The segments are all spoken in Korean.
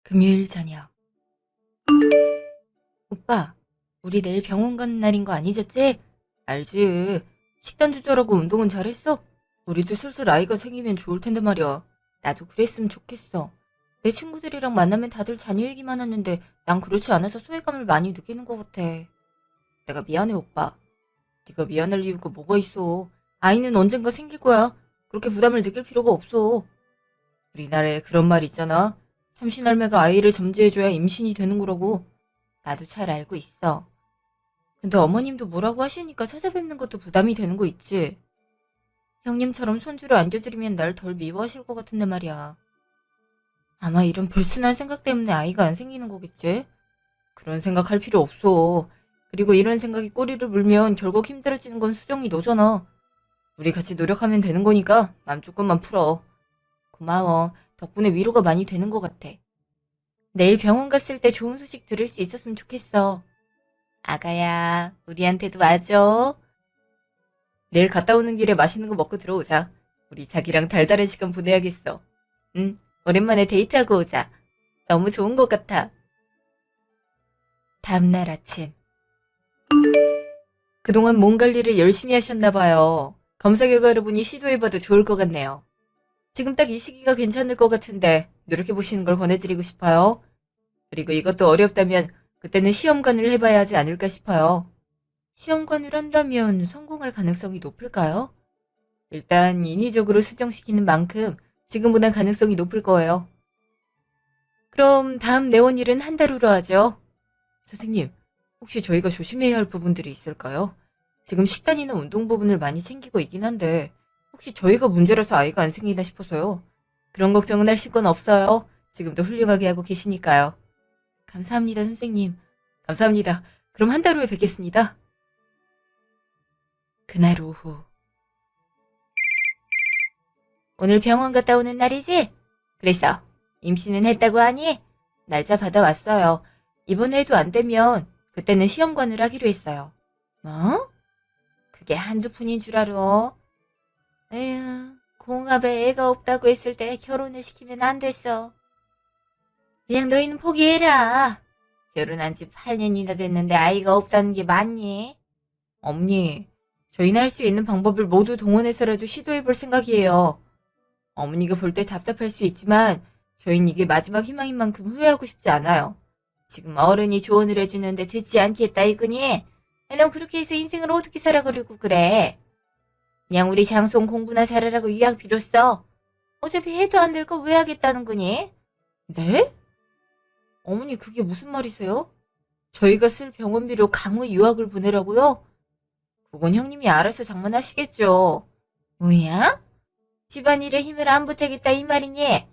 금요일 저녁. 오빠, 우리 내일 병원 가는 날인 거 안 잊었지? 알지. 식단 조절하고 운동은 잘했어? 우리도 슬슬 아이가 생기면 좋을 텐데 말이야. 나도 그랬으면 좋겠어. 내 친구들이랑 만나면 다들 자녀 얘기만 하는데 난 그렇지 않아서 소외감을 많이 느끼는 것 같아. 내가 미안해, 오빠. 네가 미안할 이유가 뭐가 있어. 아이는 언젠가 생길 거야. 그렇게 부담을 느낄 필요가 없어. 우리나라에 그런 말 있잖아. 삼신할매가 아이를 점지해줘야 임신이 되는 거라고. 나도 잘 알고 있어. 근데 어머님도 뭐라고 하시니까 찾아뵙는 것도 부담이 되는 거 있지. 형님처럼 손주를 안겨드리면 날 덜 미워하실 것 같은데 말이야. 아마 이런 불순한 생각 때문에 아이가 안 생기는 거겠지? 그런 생각할 필요 없어. 그리고 이런 생각이 꼬리를 물면 결국 힘들어지는 건 수정이 너잖아. 우리 같이 노력하면 되는 거니까 맘 조금만 풀어. 고마워. 덕분에 위로가 많이 되는 것 같아. 내일 병원 갔을 때 좋은 소식 들을 수 있었으면 좋겠어. 아가야, 우리한테도 와줘. 내일 갔다 오는 길에 맛있는 거 먹고 들어오자. 우리 자기랑 달달한 시간 보내야겠어. 응, 오랜만에 데이트하고 오자. 너무 좋은 것 같아. 다음날 아침. 그동안 몸 관리를 열심히 하셨나 봐요. 검사 결과를 보니 시도해봐도 좋을 것 같네요. 지금 딱 이 시기가 괜찮을 것 같은데 노력해보시는 걸 권해드리고 싶어요. 그리고 이것도 어렵다면 그때는 시험관을 해봐야 하지 않을까 싶어요. 시험관을 한다면 성공할 가능성이 높을까요? 일단 인위적으로 수정시키는 만큼 지금보단 가능성이 높을 거예요. 그럼 다음 내원일은 한 달 후로 하죠. 선생님, 혹시 저희가 조심해야 할 부분들이 있을까요? 지금 식단이나 운동 부분을 많이 챙기고 있긴 한데 혹시 저희가 문제라서 아이가 안 생기나 싶어서요. 그런 걱정은 하실 건 없어요. 지금도 훌륭하게 하고 계시니까요. 감사합니다, 선생님. 감사합니다. 그럼 한 달 후에 뵙겠습니다. 그날 오후. 오늘 병원 갔다 오는 날이지? 그래서 임신은 했다고 하니? 날짜 받아왔어요. 이번에 해도 안 되면 그때는 시험관을 하기로 했어요. 뭐? 그게 한두 푼인 줄 알아? 에휴, 공합에 애가 없다고 했을 때 결혼을 시키면 안 됐어. 그냥 너희는 포기해라. 결혼한 지 8년이나 됐는데 아이가 없다는 게 맞니? 어머니, 저희는 할 수 있는 방법을 모두 동원해서라도 시도해볼 생각이에요. 어머니가 볼 때 답답할 수 있지만 저희는 이게 마지막 희망인 만큼 후회하고 싶지 않아요. 지금 어른이 조언을 해주는데 듣지 않겠다 이거니? 넌 그렇게 해서 인생을 어떻게 살아가려고 그래? 그냥 우리 장송 공부나 잘하라고 유학 빌었어. 어차피 해도 안 될 거 왜 하겠다는 거니? 네? 어머니 그게 무슨 말이세요? 저희가 쓸 병원비로 강우 유학을 보내라고요? 그건 형님이 알아서 장만하시겠죠. 뭐야? 집안일에 힘을 안 보태겠다 이 말이니?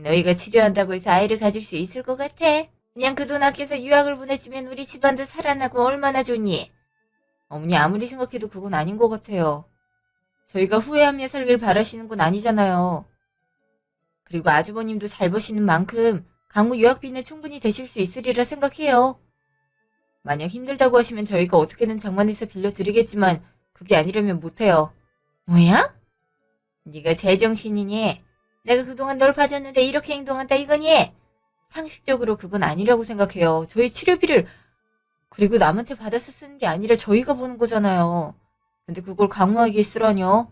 너희가 치료한다고 해서 아이를 가질 수 있을 것 같아? 그냥 그 돈 아껴서 유학을 보내주면 우리 집안도 살아나고 얼마나 좋니? 어머니 아무리 생각해도 그건 아닌 것 같아요. 저희가 후회하며 살길 바라시는 건 아니잖아요. 그리고 아주버님도 잘 버시는 만큼 강우 유학비는 충분히 되실 수 있으리라 생각해요. 만약 힘들다고 하시면 저희가 어떻게든 장만해서 빌려드리겠지만 그게 아니라면 못해요. 뭐야? 네가 제정신이니? 내가 그동안 널 봐줬는데 이렇게 행동한다 이거니? 상식적으로 그건 아니라고 생각해요. 저희 치료비를 그리고 남한테 받아서 쓰는 게 아니라 저희가 보는 거잖아요. 근데 그걸 강우에게 쓰라뇨?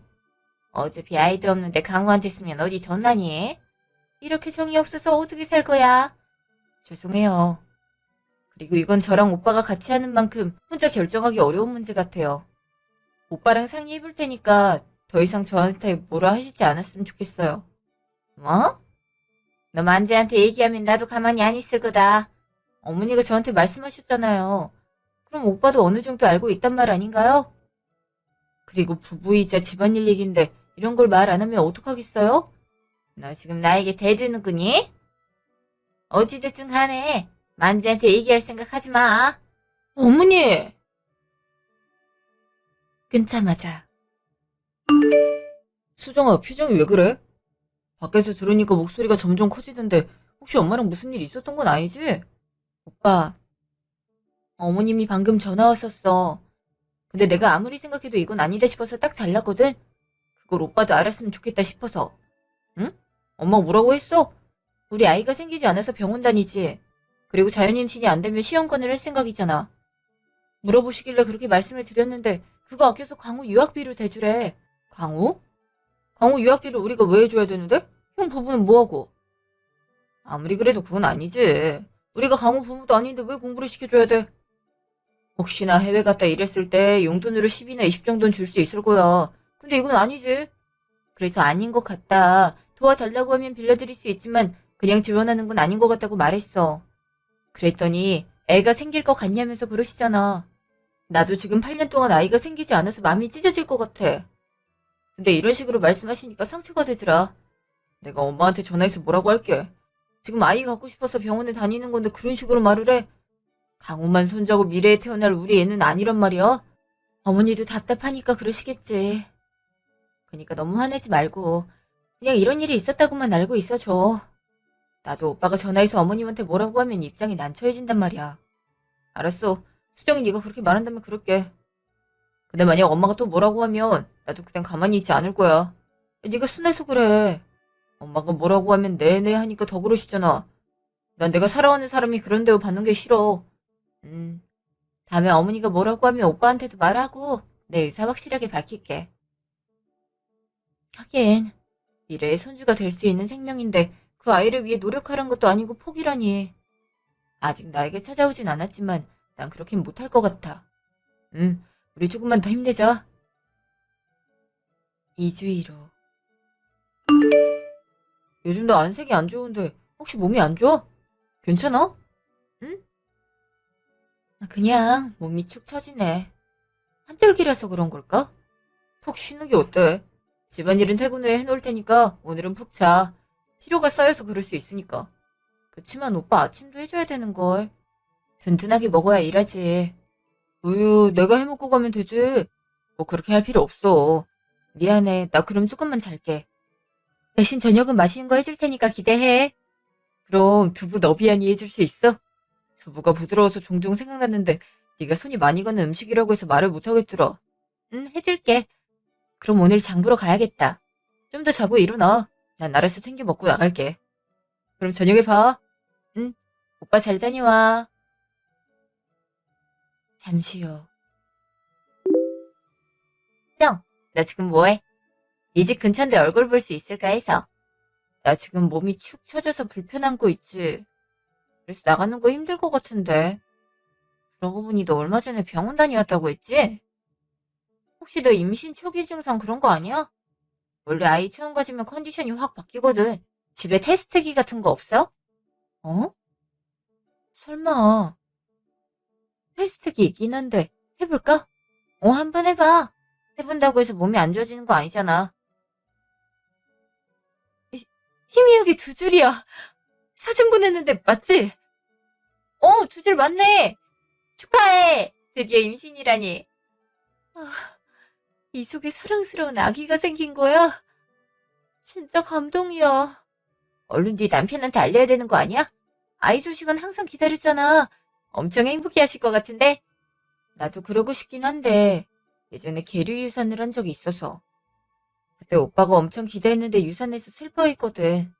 어차피 아이도 없는데 강우한테 쓰면 어디 돈 나니? 이렇게 정이 없어서 어떻게 살 거야? 죄송해요. 그리고 이건 저랑 오빠가 같이 하는 만큼 혼자 결정하기 어려운 문제 같아요. 오빠랑 상의해볼 테니까 더 이상 저한테 뭐라 하시지 않았으면 좋겠어요. 뭐? 너 만지한테 얘기하면 나도 가만히 안 있을 거다. 어머니가 저한테 말씀하셨잖아요. 그럼 오빠도 어느 정도 알고 있단 말 아닌가요? 그리고 부부이자 집안일 얘긴데 이런 걸 말 안 하면 어떡하겠어요? 너 지금 나에게 대드는 거니? 어찌됐든 간에 만지한테 얘기할 생각 하지 마. 어머니! 끊자마자 수정아 표정이 왜 그래? 밖에서 들으니까 목소리가 점점 커지던데 혹시 엄마랑 무슨 일 있었던 건 아니지? 오빠, 어머님이 방금 전화 왔었어. 근데 내가 아무리 생각해도 이건 아니다 싶어서 딱 잘랐거든? 그걸 오빠도 알았으면 좋겠다 싶어서. 응? 엄마 뭐라고 했어? 우리 아이가 생기지 않아서 병원 다니지. 그리고 자연임신이 안 되면 시험관을 할 생각이잖아. 물어보시길래 그렇게 말씀을 드렸는데 그거 아껴서 강우 유학비로 대주래. 강우? 강우 유학비를 우리가 왜 해줘야 되는데? 형 부부는 뭐하고? 아무리 그래도 그건 아니지. 우리가 강우 부모도 아닌데 왜 공부를 시켜줘야 돼? 혹시나 해외 갔다 일했을 때 용돈으로 10이나 20 정도는 줄 수 있을 거야. 근데 이건 아니지. 그래서 아닌 것 같다. 도와달라고 하면 빌려드릴 수 있지만 그냥 지원하는 건 아닌 것 같다고 말했어. 그랬더니 애가 생길 것 같냐면서 그러시잖아. 나도 지금 8년 동안 아이가 생기지 않아서 마음이 찢어질 것 같아. 근데 이런 식으로 말씀하시니까 상처가 되더라. 내가 엄마한테 전화해서 뭐라고 할게. 지금 아이 갖고 싶어서 병원에 다니는 건데 그런 식으로 말을 해. 강호만 손자고 미래에 태어날 우리 애는 아니란 말이야. 어머니도 답답하니까 그러시겠지. 그러니까 너무 화내지 말고 그냥 이런 일이 있었다고만 알고 있어줘. 나도 오빠가 전화해서 어머님한테 뭐라고 하면 입장이 난처해진단 말이야. 알았어. 수정이 네가 그렇게 말한다면 그럴게. 근데 만약 엄마가 또 뭐라고 하면 나도 그냥 가만히 있지 않을 거야. 네가 순해서 그래. 엄마가 뭐라고 하면 네네 하니까 더 그러시잖아. 난 내가 사랑하는 사람이 그런 대우 받는 게 싫어. 다음에 어머니가 뭐라고 하면 오빠한테도 말하고 내 의사 확실하게 밝힐게. 하긴 미래의 손주가 될 수 있는 생명인데 그 아이를 위해 노력하란 것도 아니고 포기라니. 아직 나에게 찾아오진 않았지만 난 그렇게는 못할 것 같아. 우리 조금만 더 힘내자. 2주 1호. 요즘 너 안색이 안 좋은데 혹시 몸이 안 좋아? 괜찮아? 응? 그냥 몸이 축 처지네. 한절기라서 그런 걸까? 푹 쉬는 게 어때? 집안일은 퇴근 후에 해놓을 테니까 오늘은 푹 자. 피로가 쌓여서 그럴 수 있으니까. 그치만 오빠 아침도 해줘야 되는걸. 든든하게 먹어야 일하지. 우유 내가 해먹고 가면 되지. 뭐 그렇게 할 필요 없어. 미안해. 나 그럼 조금만 잘게. 대신 저녁은 맛있는 거 해줄 테니까 기대해. 그럼 두부 너비아니 해줄 수 있어? 두부가 부드러워서 종종 생각났는데 네가 손이 많이 가는 음식이라고 해서 말을 못하겠더라. 응, 해줄게. 그럼 오늘 장 보러 가야겠다. 좀 더 자고 일어나. 난 알아서 챙겨 먹고 나갈게. 그럼 저녁에 봐. 응, 오빠 잘 다녀와. 잠시 후. 정, 나 지금 뭐해? 네 집 근처인데 얼굴 볼 수 있을까 해서. 나 지금 몸이 축 처져서 불편한 거 있지. 그래서 나가는 거 힘들 것 같은데. 그러고 보니 너 얼마 전에 병원 다녀왔다고 했지? 혹시 너 임신 초기 증상 그런 거 아니야? 원래 아이 처음 가지면 컨디션이 확 바뀌거든. 집에 테스트기 같은 거 없어? 어? 설마 테스트기 있긴 한데 해볼까? 한번 해봐. 해본다고 해서 몸이 안 좋아지는 거 아니잖아. 희미하게 두 줄이야. 사진 보냈는데 맞지? 2줄 맞네. 축하해. 드디어 임신이라니. 아, 이 속에 사랑스러운 아기가 생긴 거야? 진짜 감동이야. 얼른 네 남편한테 알려야 되는 거 아니야? 아이 소식은 항상 기다렸잖아. 엄청 행복해 하실 것 같은데? 나도 그러고 싶긴 한데 예전에 계류 유산을 한 적이 있어서 그때 오빠가 엄청 기대했는데 유산해서 슬퍼했거든.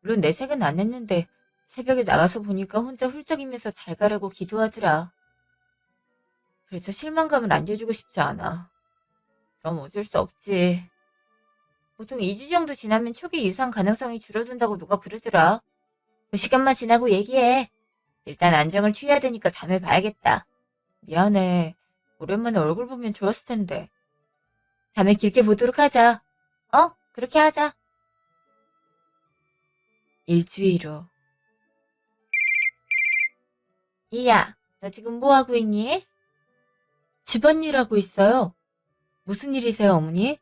물론 내색은 안 했는데 새벽에 나가서 보니까 혼자 훌쩍이면서 잘 가라고 기도하더라. 그래서 실망감을 안겨주고 싶지 않아. 그럼 어쩔 수 없지. 보통 2주 정도 지나면 초기 유산 가능성이 줄어든다고 누가 그러더라. 그 시간만 지나고 얘기해. 일단 안정을 취해야 되니까 다음에 봐야겠다. 미안해. 오랜만에 얼굴 보면 좋았을 텐데. 다음에 길게 보도록 하자. 그렇게 하자. 1주 1호. 이야, 너 지금 뭐 하고 있니? 집안일 하고 있어요. 무슨 일이세요, 어머니?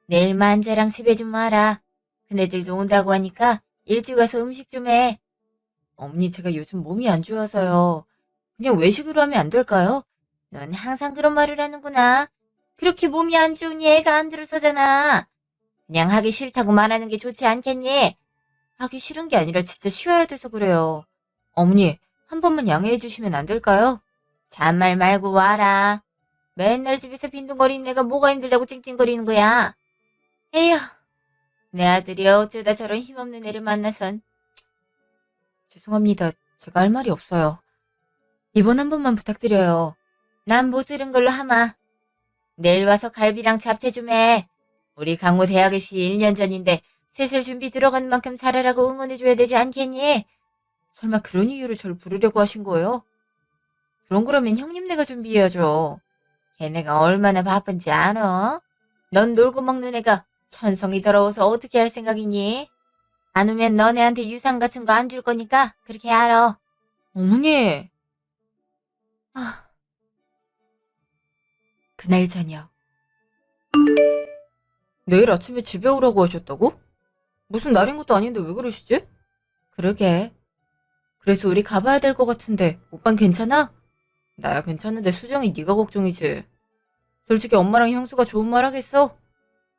내일 만재랑 집에 좀 와라. 그네들도 온다고 하니까 일찍 와서 음식 좀 해. 어머니, 제가 요즘 몸이 안 좋아서요. 그냥 외식으로 하면 안 될까요? 넌 항상 그런 말을 하는구나. 그렇게 몸이 안 좋으니 애가 안 들어서잖아. 그냥 하기 싫다고 말하는 게 좋지 않겠니? 하기 싫은 게 아니라 진짜 쉬어야 돼서 그래요. 어머니, 한 번만 양해해 주시면 안 될까요? 잔말 말고 와라. 맨날 집에서 빈둥거리는 내가 뭐가 힘들다고 찡찡거리는 거야. 에휴, 내 아들이 어쩌다 저런 힘없는 애를 만나선. 죄송합니다. 제가 할 말이 없어요. 이번 한 번만 부탁드려요. 난 못 들은 걸로 하마. 내일 와서 갈비랑 잡채 좀 해. 우리 강호 대학 입시 1년 전인데 슬슬 준비 들어가는 만큼 잘하라고 응원해줘야 되지 않겠니? 설마 그런 이유로 절 부르려고 하신 거예요? 그런 거라면 형님네가 준비해야죠. 걔네가 얼마나 바쁜지 알아? 넌 놀고 먹는 애가 천성이 더러워서 어떻게 할 생각이니? 안 오면 너네한테 유산 같은 거 안 줄 거니까 그렇게 알아. 어머니. 아, 그날 저녁. 내일 아침에 집에 오라고 하셨다고? 무슨 날인 것도 아닌데 왜 그러시지? 그러게. 그래서 우리 가봐야 될 것 같은데 오빤 괜찮아? 나야 괜찮은데 수정이 네가 걱정이지. 솔직히 엄마랑 형수가 좋은 말 하겠어?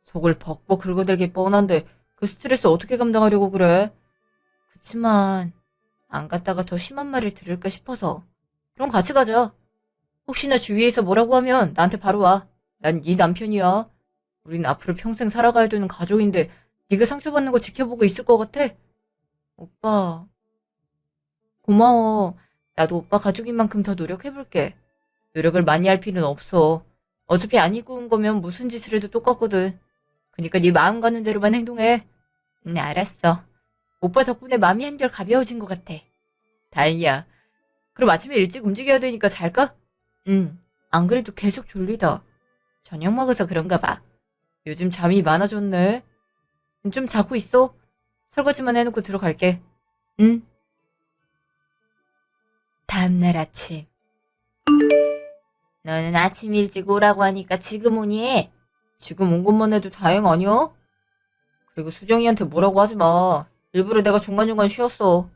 속을 벅벅 긁어댈게 뻔한데 그 스트레스 어떻게 감당하려고 그래? 그치만 안 갔다가 더 심한 말을 들을까 싶어서. 그럼 같이 가자. 혹시나 주위에서 뭐라고 하면 나한테 바로 와. 난 네 남편이야. 우린 앞으로 평생 살아가야 되는 가족인데 네가 상처받는 거 지켜보고 있을 것 같아? 오빠, 고마워. 나도 오빠 가족인 만큼 더 노력해볼게. 노력을 많이 할 필요는 없어. 어차피 안 입고 온 거면 무슨 짓을 해도 똑같거든. 그니까 네 마음 가는 대로만 행동해. 알았어. 오빠 덕분에 마음이 한결 가벼워진 것 같아. 다행이야. 그럼 아침에 일찍 움직여야 되니까 잘까? 안 그래도 계속 졸리다. 저녁 먹어서 그런가 봐. 요즘 잠이 많아졌네. 좀 자고 있어. 설거지만 해놓고 들어갈게. 응. 다음날 아침. 너는 아침 일찍 오라고 하니까 지금 오니? 지금 온 것만 해도 다행 아니야? 그리고 수정이한테 뭐라고 하지 마. 일부러 내가 중간중간 쉬었어.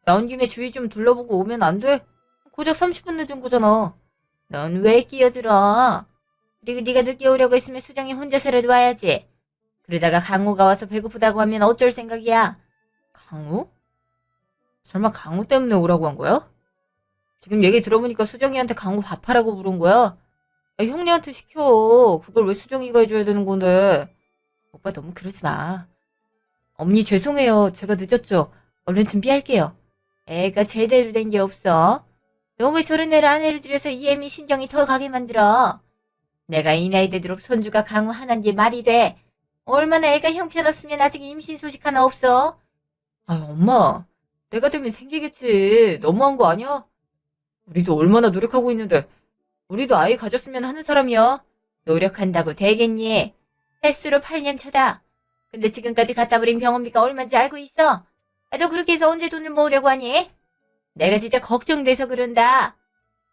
나온 김에 주위 좀 둘러보고 오면 안 돼? 고작 30분 늦은 거잖아. 넌 왜 끼어들어? 그리고 네가 늦게 오려고 했으면 수정이 혼자서라도 와야지. 그러다가 강우가 와서 배고프다고 하면 어쩔 생각이야? 강우? 설마 강우 때문에 오라고 한 거야? 지금 얘기 들어보니까 수정이한테 강우 밥하라고 부른 거야? 야, 형님한테 시켜. 그걸 왜 수정이가 해줘야 되는 건데. 오빠 너무 그러지 마. 어머니 죄송해요. 제가 늦었죠. 얼른 준비할게요. 애가 제대로 된 게 없어. 너 왜 저런 애를 아내로 들여서 이애미 신경이 더 가게 만들어? 내가 이 나이 되도록 손주가 강우 하나인 게 말이 돼. 얼마나 애가 형편없으면 아직 임신 소식 하나 없어? 아유, 엄마. 내가 되면 생기겠지. 너무한 거 아니야? 우리도 얼마나 노력하고 있는데. 우리도 아이 가졌으면 하는 사람이야. 노력한다고 되겠니? 횟수로 8년 차다. 근데 지금까지 갖다 버린 병원비가 얼마인지 알고 있어? 아, 너 그렇게 해서 언제 돈을 모으려고 하니? 내가 진짜 걱정돼서 그런다.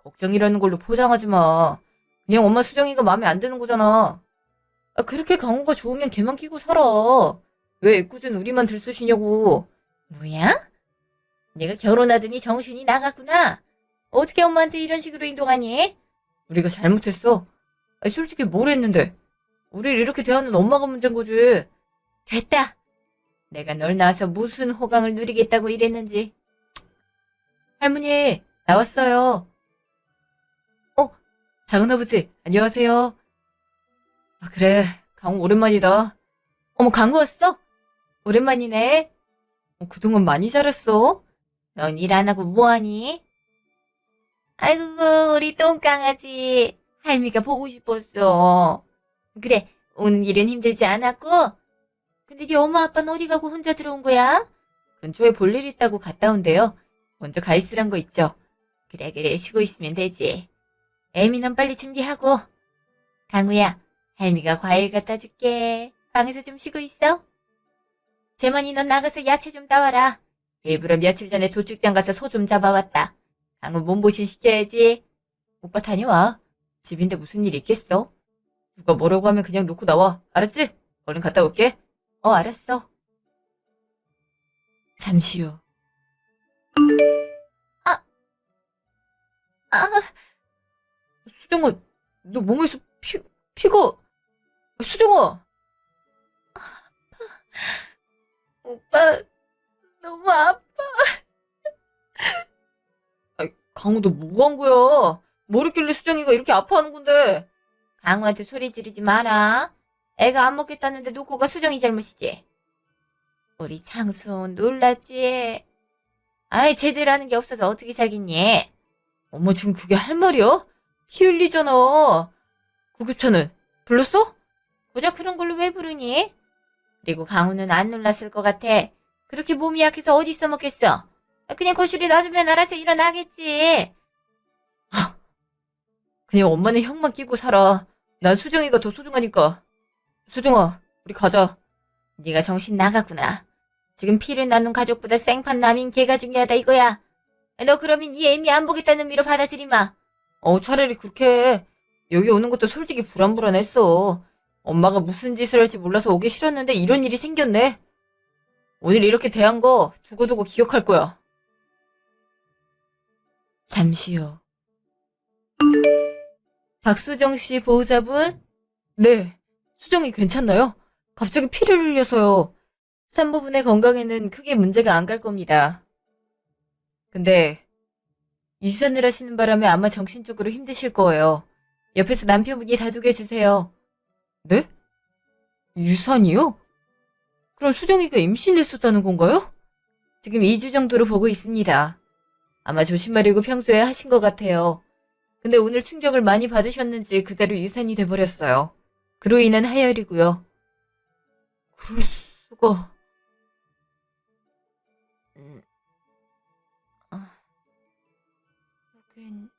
걱정이라는 걸로 포장하지 마. 그냥 엄마 수정이가 마음에 안 드는 거잖아. 아, 그렇게 강호가 좋으면 걔만 끼고 살아. 왜 애꿎은 우리만 들쑤시냐고. 뭐야? 내가 결혼하더니 정신이 나갔구나. 어떻게 엄마한테 이런 식으로 행동하니? 우리가 잘못했어. 아니, 솔직히 뭘 했는데. 우리를 이렇게 대하는 엄마가 문제인 거지. 됐다. 내가 널 낳아서 무슨 호강을 누리겠다고 이랬는지. 할머니, 나왔어요. 어, 작은아버지, 안녕하세요. 아, 그래. 강우 오랜만이다. 어머, 강우 왔어? 오랜만이네. 그동안 많이 자랐어? 넌 일 안 하고 뭐하니? 아이고, 우리 똥강아지. 할미가 보고 싶었어. 그래, 오는 길은 힘들지 않았고? 근데 네 엄마 아빠는 어디 가고 혼자 들어온 거야? 근처에 볼 일 있다고 갔다 온대요. 먼저 가 있으란 거 있죠? 그래, 그래, 쉬고 있으면 되지. 애미는 빨리 준비하고. 강우야, 할미가 과일 갖다 줄게. 방에서 좀 쉬고 있어. 재만이 넌 나가서 야채 좀 따와라. 일부러 며칠 전에 도축장 가서 소 좀 잡아왔다. 강우 몸보신 시켜야지. 오빠 다녀와. 집인데 무슨 일 있겠어? 누가 뭐라고 하면 그냥 놓고 나와. 알았지? 얼른 갔다 올게. 알았어. 잠시 후. 아, 아, 수정아, 너 몸에서 피가, 수정아! 오빠, 너무 아파. 강우 너 뭐 한 거야? 뭐 했길래 수정이가 이렇게 아파하는 건데? 강우한테 소리 지르지 마라. 애가 안 먹겠다는데 놓고 가 수정이 잘못이지. 우리 창수 놀랐지? 아이, 제대로 하는 게 없어서 어떻게 살겠니? 어머, 지금 그게 할 말이야? 피 흘리잖아. 구급차는 불렀어? 고작 그런 걸로 왜 부르니? 그리고 강우는 안 놀랐을 것 같아. 그렇게 몸이 약해서 어디 써먹겠어? 그냥 거실에 놔두면 알아서 일어나겠지. 그냥 엄마는 형만 끼고 살아. 난 수정이가 더 소중하니까. 수정아, 우리 가자. 네가 정신 나갔구나. 지금 피를 나눈 가족보다 생판 남인 걔가 중요하다 이거야. 너 그러면 이 애미 안 보겠다는 의미로 받아들이마. 차라리 그렇게 해. 여기 오는 것도 솔직히 불안불안했어. 엄마가 무슨 짓을 할지 몰라서 오기 싫었는데 이런 일이 생겼네. 오늘 이렇게 대한 거 두고두고 기억할 거야. 잠시 후. 박수정 씨 보호자분? 네. 수정이 괜찮나요? 갑자기 피를 흘려서요. 산모분의 건강에는 크게 문제가 안 갈 겁니다. 근데 유산을 하시는 바람에 아마 정신적으로 힘드실 거예요. 옆에서 남편분이 다독여 주세요. 네? 유산이요? 그럼 수정이가 임신했었다는 건가요? 지금 2주 정도로 보고 있습니다. 아마 조심하려고 평소에 하신 것 같아요. 근데 오늘 충격을 많이 받으셨는지 그대로 유산이 돼버렸어요. 그로 인한 하혈이고요. 그럴 수가... 아, 여긴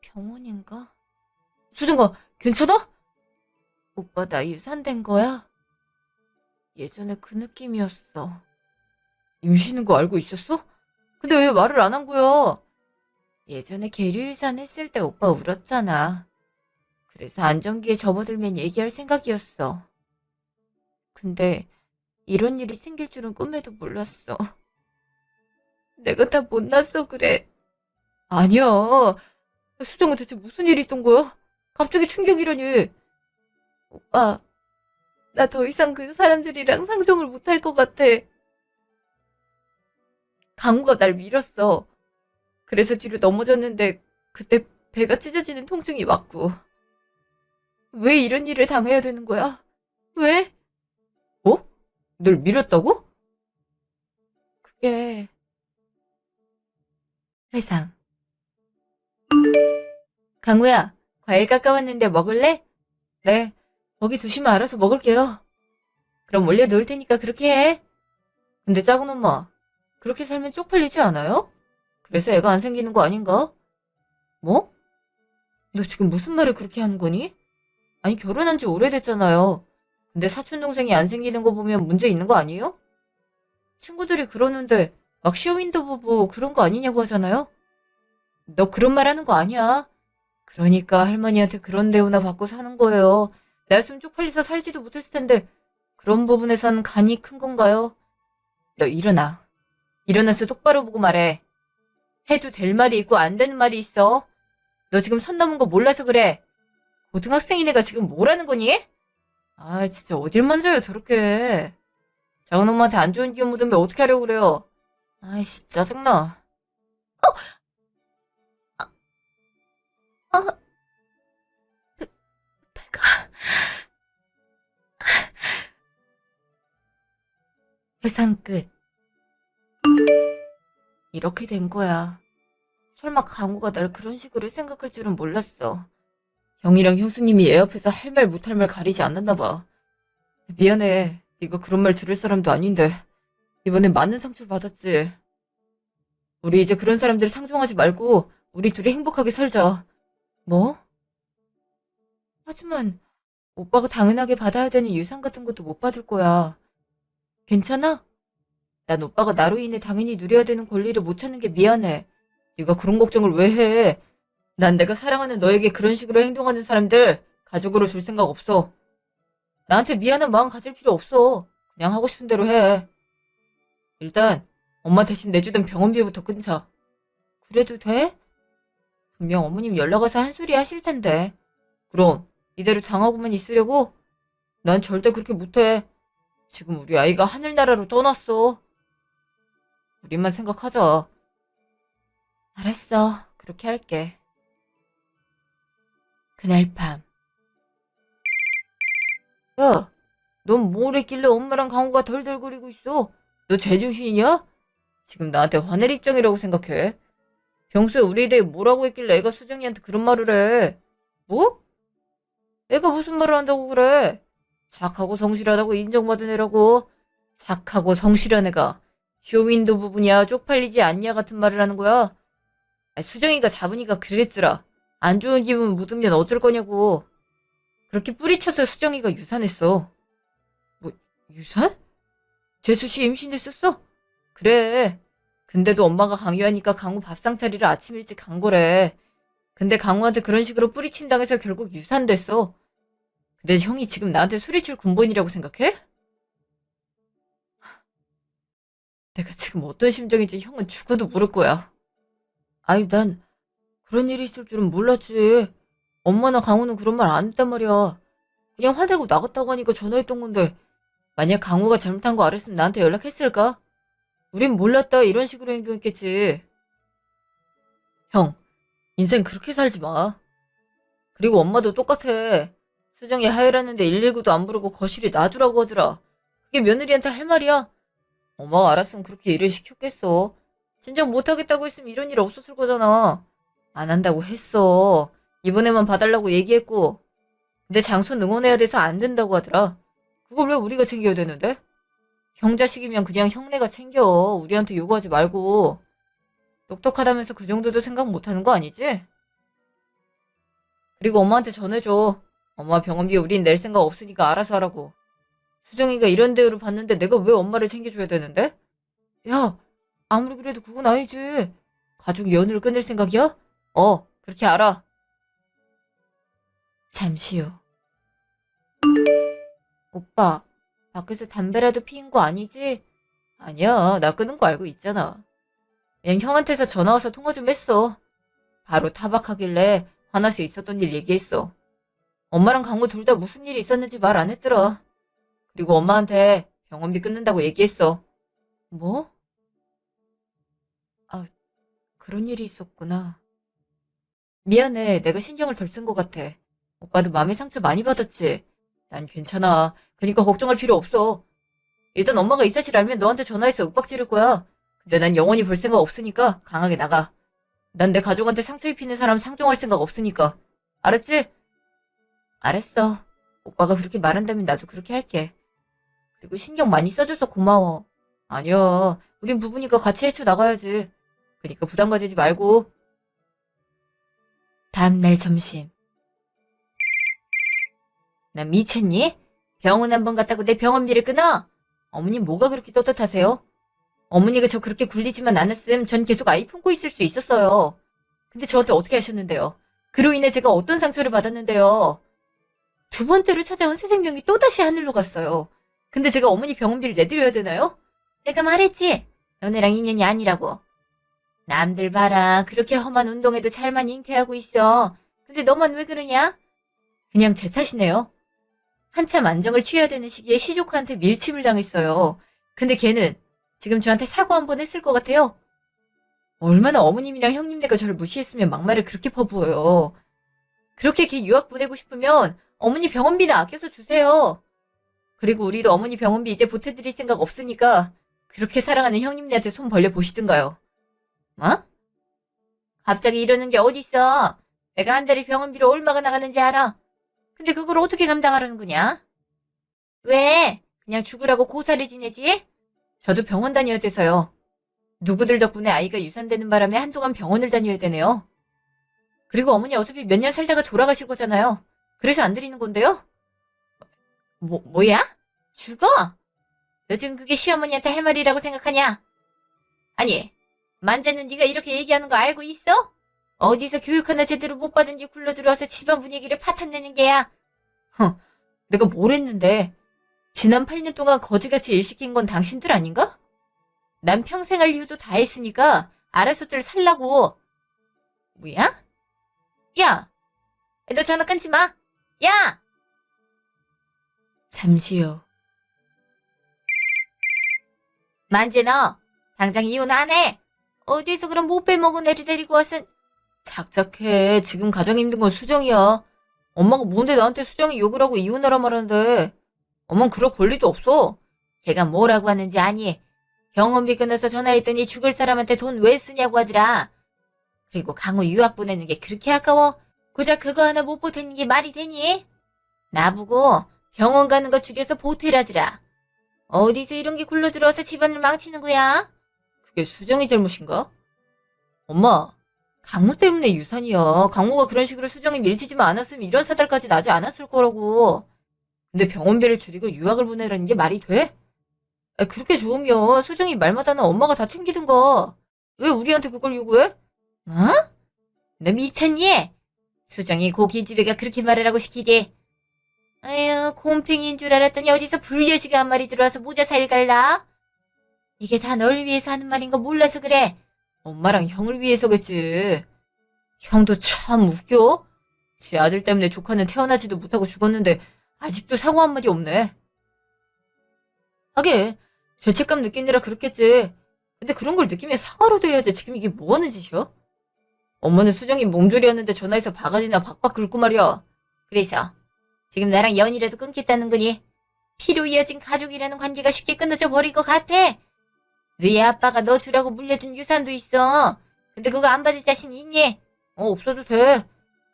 병원인가? 수정아, 괜찮아? 오빠 나 유산된 거야? 예전에 그 느낌이었어. 임신인 거 알고 있었어? 근데 왜 말을 안 한 거야? 예전에 계류유산 했을 때 오빠 울었잖아. 그래서 안정기에 접어들면 얘기할 생각이었어. 근데 이런 일이 생길 줄은 꿈에도 몰랐어. 내가 다 못났어 그래. 아니야. 수정아 대체 무슨 일이 있던 거야? 갑자기 충격이라니. 오빠, 나 더 이상 그 사람들이랑 상종을 못할 것 같아. 강우가 날 밀었어. 그래서 뒤로 넘어졌는데 그때 배가 찢어지는 통증이 왔고. 왜 이런 일을 당해야 되는 거야? 왜? 어? 널 밀었다고? 그게... 회상. 강우야, 과일 깎아왔는데 먹을래? 네, 거기 두시면 알아서 먹을게요. 그럼 올려놓을 테니까 그렇게 해. 근데 작은 엄마, 그렇게 살면 쪽팔리지 않아요? 그래서 애가 안 생기는 거 아닌가? 뭐? 너 지금 무슨 말을 그렇게 하는 거니? 아니 결혼한 지 오래됐잖아요. 근데 사촌동생이 안 생기는 거 보면 문제 있는 거 아니에요? 친구들이 그러는데 막 쇼윈도 부부 그런 거 아니냐고 하잖아요? 너 그런 말 하는 거 아니야. 그러니까 할머니한테 그런 대우나 받고 사는 거예요. 나였으면 쪽팔려서 살지도 못했을 텐데 그런 부분에선 간이 큰 건가요? 너 일어나. 일어나서 똑바로 보고 말해. 해도 될 말이 있고 안 되는 말이 있어. 너 지금 선 넘은 거 몰라서 그래. 고등학생인 애가 지금 뭐라는 거니? 아 진짜 어딜 만져요 저렇게. 작은 엄마한테 안 좋은 기운 묻으면 어떻게 하려고 그래요. 아이씨 짜증나. 아, 배가... 회상 끝. 이렇게 된 거야. 설마 강우가 날 그런 식으로 생각할 줄은 몰랐어. 형이랑 형수님이 얘 앞에서 할 말 못할 말 가리지 않았나 봐. 미안해. 네가 그런 말 들을 사람도 아닌데 이번엔 많은 상처를 받았지. 우리 이제 그런 사람들 상종하지 말고 우리 둘이 행복하게 살자. 뭐? 하지만 오빠가 당연하게 받아야 되는 유산 같은 것도 못 받을 거야. 괜찮아? 난 오빠가 나로 인해 당연히 누려야 되는 권리를 못 찾는 게 미안해. 네가 그런 걱정을 왜 해? 난 내가 사랑하는 너에게 그런 식으로 행동하는 사람들 가족으로 둘 생각 없어. 나한테 미안한 마음 가질 필요 없어. 그냥 하고 싶은 대로 해. 일단 엄마 대신 내주던 병원비부터 끊자. 그래도 돼? 분명 어머님 연락 와서 한 소리 하실 텐데. 그럼 이대로 당하고만 있으려고? 난 절대 그렇게 못해. 지금 우리 아이가 하늘나라로 떠났어. 우리만 생각하자. 알았어. 그렇게 할게. 그날 밤. 야, 넌 뭘 했길래 엄마랑 강호가 덜덜거리고 있어? 너 제정신이야? 지금 나한테 화낼 입장이라고 생각해? 평소에 우리에 대해 뭐라고 했길래 애가 수정이한테 그런 말을 해? 뭐? 애가 무슨 말을 한다고 그래? 착하고 성실하다고 인정받은 애라고. 착하고 성실한 애가 쇼윈도 부분이야 쪽팔리지 않냐 같은 말을 하는 거야. 아니, 수정이가 잡으니까 그랬더라. 안 좋은 기분 묻으면 어쩔 거냐고. 그렇게 뿌리쳐서 수정이가 유산했어. 뭐 유산? 재수씨 임신했었어? 그래. 근데도 엄마가 강요하니까 강우 밥상 차리러 아침 일찍 간 거래. 근데 강우한테 그런 식으로 뿌리침 당해서 결국 유산됐어. 근데 형이 지금 나한테 소리칠 군번이라고 생각해? 내가 지금 어떤 심정인지 형은 죽어도 모를 거야. 아니, 난 그런 일이 있을 줄은 몰랐지. 엄마나 강우는 그런 말 안 했단 말이야. 그냥 화내고 나갔다고 하니까 전화했던 건데 만약 강우가 잘못한 거 알았으면 나한테 연락했을까? 우린 몰랐다 이런 식으로 행동했겠지. 형, 인생 그렇게 살지 마. 그리고 엄마도 똑같아. 수정이 하혈하는데 119도 안 부르고 거실에 놔두라고 하더라. 그게 며느리한테 할 말이야? 엄마가 알았으면 그렇게 일을 시켰겠어. 진작 못하겠다고 했으면 이런 일 없었을 거잖아. 안 한다고 했어. 이번에만 봐달라고 얘기했고. 근데 장손 응원해야 돼서 안 된다고 하더라. 그걸 왜 우리가 챙겨야 되는데? 형 자식이면 그냥 형네가 챙겨. 우리한테 요구하지 말고. 똑똑하다면서 그 정도도 생각 못하는 거 아니지? 그리고 엄마한테 전해줘. 엄마 병원비 우린 낼 생각 없으니까 알아서 하라고. 수정이가 이런 대우를 받는데 내가 왜 엄마를 챙겨줘야 되는데? 야, 아무리 그래도 그건 아니지. 가족 연을 끊을 생각이야? 그렇게 알아. 잠시 후. 오빠, 밖에서 담배라도 피운 거 아니지? 아니야, 나 끊은 거 알고 있잖아. 그냥 형한테서 전화 와서 통화 좀 했어. 바로 타박하길래 화나서 있었던 일 얘기했어. 엄마랑 강우 둘 다 무슨 일이 있었는지 말 안 했더라. 그리고 엄마한테 병원비 끊는다고 얘기했어. 뭐? 아, 그런 일이 있었구나. 미안해, 내가 신경을 덜 쓴 것 같아. 오빠도 마음의 상처 많이 받았지? 난 괜찮아. 그러니까 걱정할 필요 없어. 일단 엄마가 이 사실 알면 너한테 전화해서 윽박 지를 거야. 근데 난 영원히 볼 생각 없으니까 강하게 나가. 난 내 가족한테 상처 입히는 사람 상종할 생각 없으니까. 알았지? 알았어. 오빠가 그렇게 말한다면 나도 그렇게 할게. 그리고 신경 많이 써줘서 고마워. 아니야. 우린 부부니까 같이 헤쳐나가야지. 그러니까 부담 가지지 말고. 다음날 점심. 나 미쳤니? 병원 한 번 갔다고 내 병원비를 끊어? 어머님 뭐가 그렇게 떳떳하세요? 어머니가 저 그렇게 굴리지만 않았음 전 계속 아이 품고 있을 수 있었어요. 근데 저한테 어떻게 하셨는데요? 그로 인해 제가 어떤 상처를 받았는데요? 두 번째로 찾아온 새 생명이 또다시 하늘로 갔어요. 근데 제가 어머니 병원비를 내드려야 되나요? 내가 말했지. 너네랑 인연이 아니라고. 남들 봐라. 그렇게 험한 운동에도 잘만 잉태하고 있어. 근데 너만 왜 그러냐? 그냥 제 탓이네요. 한참 안정을 취해야 되는 시기에 시조카한테 밀침을 당했어요. 근데 걔는 지금 저한테 사과 한 번 했을 것 같아요. 얼마나 어머님이랑 형님네가 저를 무시했으면 막말을 그렇게 퍼부어요. 그렇게 걔 유학 보내고 싶으면 어머니 병원비나 아껴서 주세요. 그리고 우리도 어머니 병원비 이제 보태드릴 생각 없으니까 그렇게 사랑하는 형님네한테 손 벌려 보시든가요. 뭐? 갑자기 이러는 게 어딨어. 내가 한 달에 병원비로 얼마가 나가는지 알아. 근데 그걸 어떻게 감당하라는 거냐? 왜? 그냥 죽으라고 고사를 지내지? 저도 병원 다녀야 돼서요. 누구들 덕분에 아이가 유산되는 바람에 한동안 병원을 다녀야 되네요. 그리고 어머니 어차피 몇 년 살다가 돌아가실 거잖아요. 그래서 안 드리는 건데요? 뭐야? 죽어? 너 지금 그게 시어머니한테 할 말이라고 생각하냐? 아니, 만재는 네가 이렇게 얘기하는 거 알고 있어? 어디서 교육 하나 제대로 못 받은 지 굴러들어와서 집안 분위기를 파탄내는 게야. 내가 뭘 했는데. 지난 8년 동안 거지같이 일 시킨 건 당신들 아닌가? 난 평생 할 이유도 다 했으니까 알아서들 살라고. 뭐야? 야, 너 전화 끊지 마. 야! 잠시 후. 만재 너 당장 이혼 안 해. 어디서 그런 못 빼먹은 애를 데리고 와서. 작작해. 지금 가장 힘든 건 수정이야. 엄마가 뭔데 나한테 수정이 욕을 하고 이혼하라 말하는데. 엄만 그럴 권리도 없어. 걔가 뭐라고 하는지 아니. 병원비 끊어서 전화했더니 죽을 사람한테 돈 왜 쓰냐고 하더라. 그리고 강호 유학 보내는 게 그렇게 아까워? 고작 그거 하나 못 보태는 게 말이 되니? 나보고 병원 가는 거 죽여서 보태라더라. 어디서 이런 게 굴러들어와서 집안을 망치는 거야? 그게 수정이 잘못인가? 엄마, 강모 때문에 유산이야. 강모가 그런 식으로 수정이 밀치지만 않았으면 이런 사달까지 나지 않았을 거라고. 근데 병원비를 줄이고 유학을 보내라는 게 말이 돼? 그렇게 좋으면 수정이 말마다는 엄마가 다 챙기든가. 왜 우리한테 그걸 요구해? 어? 너 미쳤니? 수정이 고깃집애가 그렇게 말하라고 시키지. 아유, 곰팽이인 줄 알았더니 어디서 불려시가 한 마리 들어와서 모자 사이를 갈라? 이게 다 널 위해서 하는 말인 거 몰라서 그래. 엄마랑 형을 위해서겠지. 형도 참 웃겨. 지 아들 때문에 조카는 태어나지도 못하고 죽었는데 아직도 사과 한마디 없네. 하긴 죄책감 느끼느라 그렇겠지. 근데 그런 걸 느끼면 사과로 돼야지. 지금 이게 뭐 하는 짓이야? 엄마는 수정이 몸조리였는데 전화해서 바가지나 박박 긁고 말이야. 그래서 지금 나랑 연이라도 끊겠다는 거니? 피로 이어진 가족이라는 관계가 쉽게 끊어져 버릴 것 같아. 너희 아빠가 너 주라고 물려준 유산도 있어. 근데 그거 안 받을 자신 있니? 없어도 돼.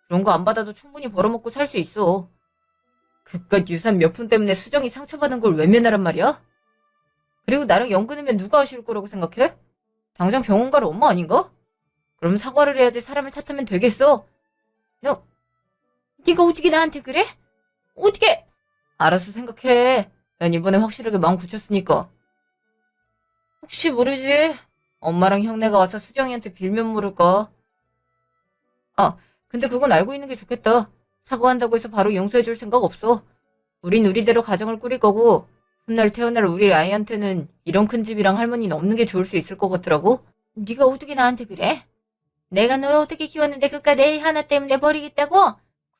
그런 거 안 받아도 충분히 벌어먹고 살 수 있어. 그깟 유산 몇 푼 때문에 수정이 상처받은 걸 외면하란 말이야? 그리고 나랑 연 끊으면 누가 아쉬울 거라고 생각해? 당장 병원 갈 엄마 아닌가? 그럼 사과를 해야지 사람을 탓하면 되겠어? 네가 어떻게 나한테 그래? 어떻게? 알아서 생각해. 난 이번에 확실하게 마음 굳혔으니까. 혹시 모르지. 엄마랑 형네가 와서 수정이한테 빌면 모를까. 근데 그건 알고 있는 게 좋겠다. 사과한다고 해서 바로 용서해줄 생각 없어. 우린 우리대로 가정을 꾸릴 거고 훗날 태어날 우리 아이한테는 이런 큰 집이랑 할머니는 없는 게 좋을 수 있을 것 같더라고. 네가 어떻게 나한테 그래? 내가 너 어떻게 키웠는데 그깟 내 하나 때문에 버리겠다고?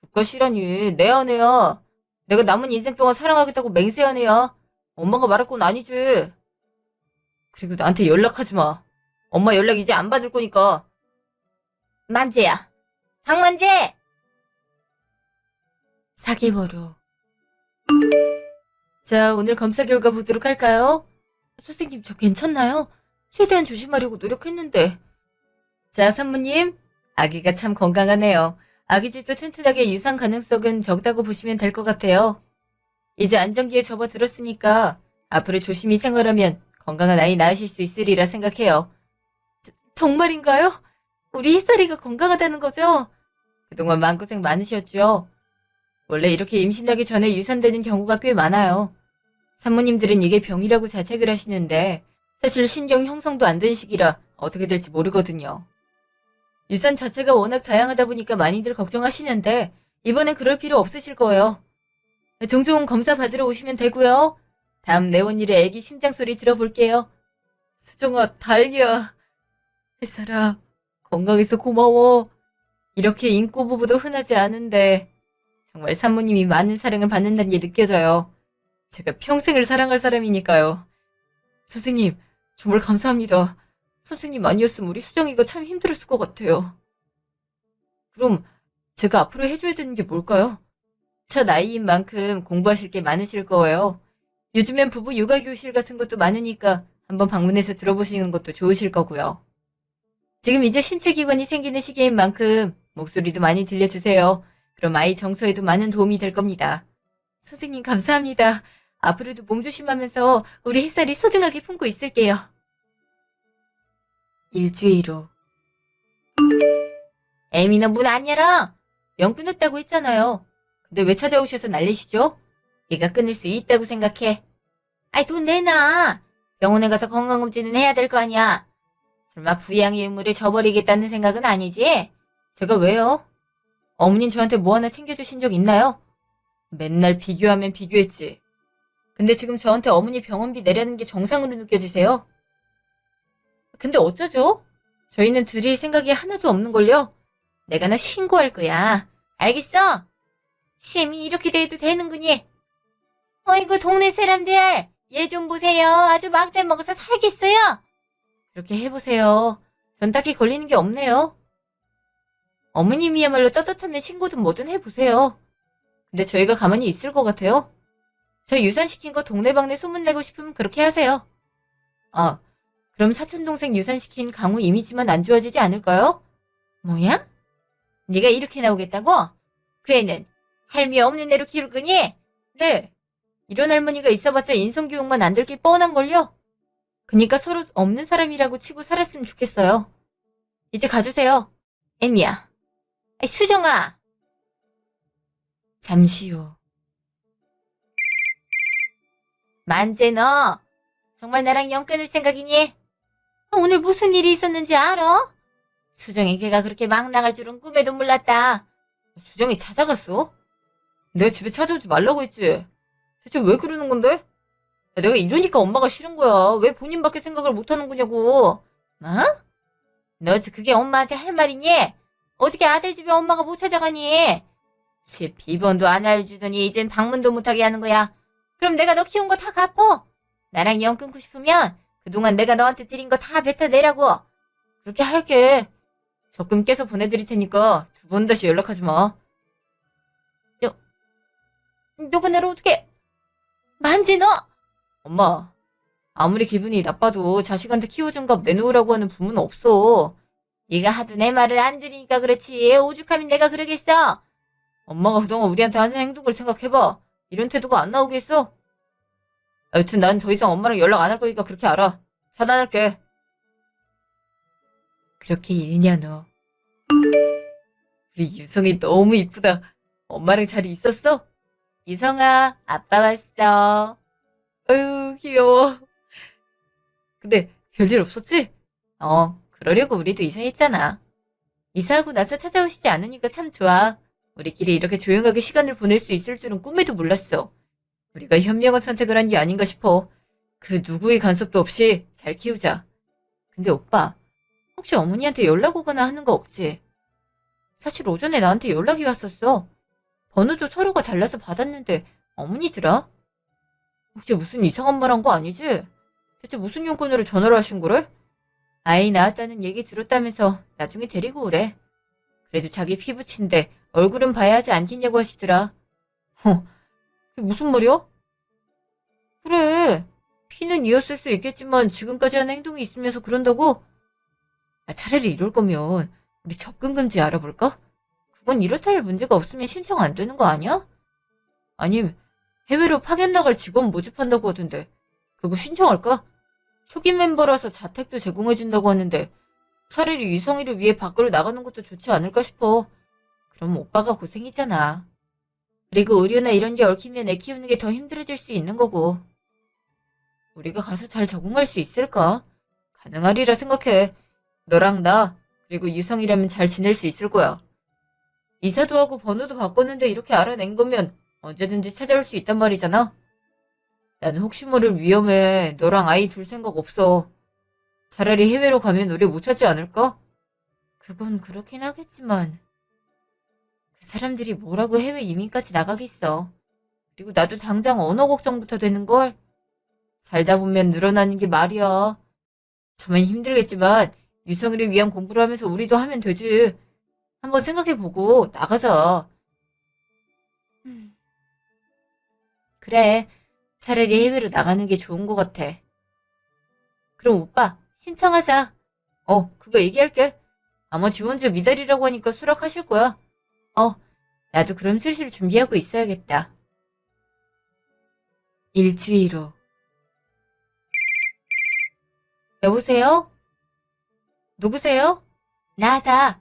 그것이라니 내 아내야. 내가 남은 인생 동안 사랑하겠다고 맹세한 애야. 엄마가 말할 건 아니지. 그리고 나한테 연락하지 마. 엄마 연락 이제 안 받을 거니까. 만재야. 박만재! 사계버려. 자, 오늘 검사 결과 보도록 할까요? 선생님, 저 괜찮나요? 최대한 조심하려고 노력했는데. 자, 산모님. 아기가 참 건강하네요. 아기집도 튼튼하게 유산 가능성은 적다고 보시면 될 것 같아요. 이제 안정기에 접어들었으니까 앞으로 조심히 생활하면 건강한 아이 낳으실 수 있으리라 생각해요. 정말인가요? 우리 햇살이가 건강하다는 거죠? 그동안 마음고생 많으셨죠? 원래 이렇게 임신하기 전에 유산되는 경우가 꽤 많아요. 산모님들은 이게 병이라고 자책을 하시는데 사실 신경 형성도 안 된 시기라 어떻게 될지 모르거든요. 유산 자체가 워낙 다양하다 보니까 많이들 걱정하시는데 이번엔 그럴 필요 없으실 거예요. 종종 검사 받으러 오시면 되고요. 다음 내원일에 애기 심장 소리 들어볼게요. 수정아, 다행이야. 햇살아, 건강해서 고마워. 이렇게 인꼬 부부도 흔하지 않은데 정말 산모님이 많은 사랑을 받는다는 게 느껴져요. 제가 평생을 사랑할 사람이니까요. 선생님, 정말 감사합니다. 선생님 아니었으면 우리 수정이가 참 힘들었을 것 같아요. 그럼 제가 앞으로 해줘야 되는 게 뭘까요? 첫 아이인 만큼 공부하실 게 많으실 거예요. 요즘엔 부부 육아교실 같은 것도 많으니까 한번 방문해서 들어보시는 것도 좋으실 거고요. 지금 이제 신체기관이 생기는 시기인 만큼 목소리도 많이 들려주세요. 그럼 아이 정서에도 많은 도움이 될 겁니다. 선생님 감사합니다. 앞으로도 몸 조심하면서 우리 햇살이 소중하게 품고 있을게요. 일주일 후. 에미 너 문 안 열어? 영 끊었다고 했잖아요. 근데 왜 찾아오셔서 난리시죠? 얘가 끊을 수 있다고 생각해. 아이 돈 내놔. 병원에 가서 건강검진은 해야 될 거 아니야. 설마 부양의 의무를 저버리겠다는 생각은 아니지? 제가 왜요? 어머님 저한테 뭐 하나 챙겨주신 적 있나요? 맨날 비교하면 비교했지. 근데 지금 저한테 어머니 병원비 내라는 게 정상으로 느껴지세요? 근데 어쩌죠? 저희는 드릴 생각이 하나도 없는걸요? 내가 너 신고할 거야. 알겠어? 심이 이렇게 돼도 되는구니. 어이구 동네 사람들 얘 좀 보세요. 아주 막대 먹어서 살겠어요. 그렇게 해보세요. 전 딱히 걸리는 게 없네요. 어머님이야말로 떳떳하면 신고든 뭐든 해보세요. 근데 저희가 가만히 있을 것 같아요? 저 유산시킨 거 동네방네 소문내고 싶으면 그렇게 하세요. 그럼 사촌동생 유산시킨 강우 이미지만 안 좋아지지 않을까요? 뭐야? 네가 이렇게 나오겠다고? 그 애는 할미 없는 애로 키울 거니? 네. 이런 할머니가 있어봤자 인성교육만 안 될 게 뻔한걸요? 그니까 서로 없는 사람이라고 치고 살았으면 좋겠어요. 이제 가주세요. 애미야. 아이, 수정아. 잠시 후. 만재 너 정말 나랑 연 끊을 생각이니? 오늘 무슨 일이 있었는지 알아? 수정이 걔가 그렇게 막 나갈 줄은 꿈에도 몰랐다. 수정이 찾아갔어? 내가 집에 찾아오지 말라고 했지. 대체 왜 그러는 건데? 야, 내가 이러니까 엄마가 싫은 거야. 왜 본인밖에 생각을 못하는 거냐고. 뭐? 너 그게 엄마한테 할 말이니? 어떻게 아들 집에 엄마가 못 찾아가니? 집 비번도 안 알려주더니 이젠 방문도 못하게 하는 거야. 그럼 내가 너 키운 거 다 갚어. 나랑 연 끊고 싶으면 그동안 내가 너한테 드린 거 다 뱉어내라고. 그렇게 할게. 적금 깨서 보내드릴 테니까 두 번 다시 연락하지 마. 너가 나를 어떻게... 만지 너! 엄마, 아무리 기분이 나빠도 자식한테 키워준 값 내놓으라고 하는 부모는 없어. 네가 하도 내 말을 안 들으니까 그렇지. 오죽하면 내가 그러겠어. 엄마가 그동안 우리한테 한 행동을 생각해봐. 이런 태도가 안 나오겠어? 여튼 난 더 이상 엄마랑 연락 안 할 거니까 그렇게 알아. 차단할게. 그렇게 1년 후. 우리 유성이 너무 이쁘다. 엄마랑 잘 있었어? 유성아, 아빠 왔어. 아유, 귀여워. 근데 별일 없었지? 그러려고 우리도 이사했잖아. 이사하고 나서 찾아오시지 않으니까 참 좋아. 우리끼리 이렇게 조용하게 시간을 보낼 수 있을 줄은 꿈에도 몰랐어. 우리가 현명한 선택을 한 게 아닌가 싶어. 그 누구의 간섭도 없이 잘 키우자. 근데 오빠, 혹시 어머니한테 연락 오거나 하는 거 없지? 사실 오전에 나한테 연락이 왔었어. 번호도 서로가 달라서 받았는데 어머니더라? 혹시 무슨 이상한 말 한 거 아니지? 대체 무슨 용건으로 전화를 하신 거래? 아이 낳았다는 얘기 들었다면서 나중에 데리고 오래. 그래도 자기 피부친데 얼굴은 봐야 하지 않겠냐고 하시더라. 그게 무슨 말이야? 그래. 피는 이었을 수 있겠지만 지금까지 한 행동이 있으면서 그런다고? 차라리 이럴 거면 우리 접근금지 알아볼까? 그건 이렇다 할 문제가 없으면 신청 안 되는 거 아니야? 아님 해외로 파견 나갈 직원 모집한다고 하던데 그거 신청할까? 초기 멤버라서 자택도 제공해준다고 하는데 차라리 유성이를 위해 밖으로 나가는 것도 좋지 않을까 싶어. 그럼 오빠가 고생이잖아. 그리고 의료나 이런 게 얽히면 애 키우는 게 더 힘들어질 수 있는 거고. 우리가 가서 잘 적응할 수 있을까? 가능하리라 생각해. 너랑 나 그리고 유성이라면 잘 지낼 수 있을 거야. 이사도 하고 번호도 바꿨는데 이렇게 알아낸 거면 언제든지 찾아올 수 있단 말이잖아. 나는 혹시 모를 위험해. 너랑 아이 둘 생각 없어. 차라리 해외로 가면 우리 못 찾지 않을까? 그건 그렇긴 하겠지만 그 사람들이 뭐라고 해외 이민까지 나가겠어. 그리고 나도 당장 언어 걱정부터 되는걸. 살다 보면 늘어나는 게 말이야. 처음엔 힘들겠지만 유성이를 위한 공부를 하면서 우리도 하면 되지. 한번 생각해보고 나가자. 그래. 차라리 해외로 나가는 게 좋은 것 같아. 그럼 오빠 신청하자. 그거 얘기할게. 아마 지원자 미달이라고 하니까 수락하실 거야. 나도 그럼 슬슬 준비하고 있어야겠다. 일주일 후. 여보세요? 누구세요? 나다.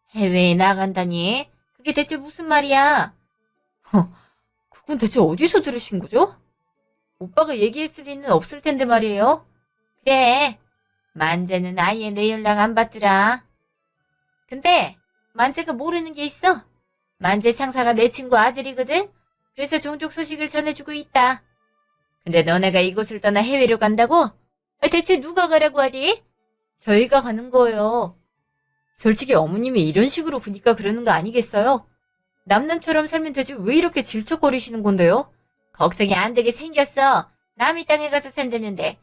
해외에 나간다니? 그게 대체 무슨 말이야? 그건 대체 어디서 들으신 거죠? 오빠가 얘기했을 리는 없을 텐데 말이에요. 그래. 만재는 아예 내 연락 안 받더라. 근데 만재가 모르는 게 있어. 만재 상사가 내 친구 아들이거든. 그래서 종족 소식을 전해주고 있다. 근데 너네가 이곳을 떠나 해외로 간다고? 대체 누가 가라고 하지? 저희가 가는 거예요. 솔직히 어머님이 이런 식으로 구니까 그러는 거 아니겠어요? 남남처럼 살면 되지 왜 이렇게 질척거리시는 건데요? 걱정이 안 되게 생겼어. 남의 땅에 가서 산다는데.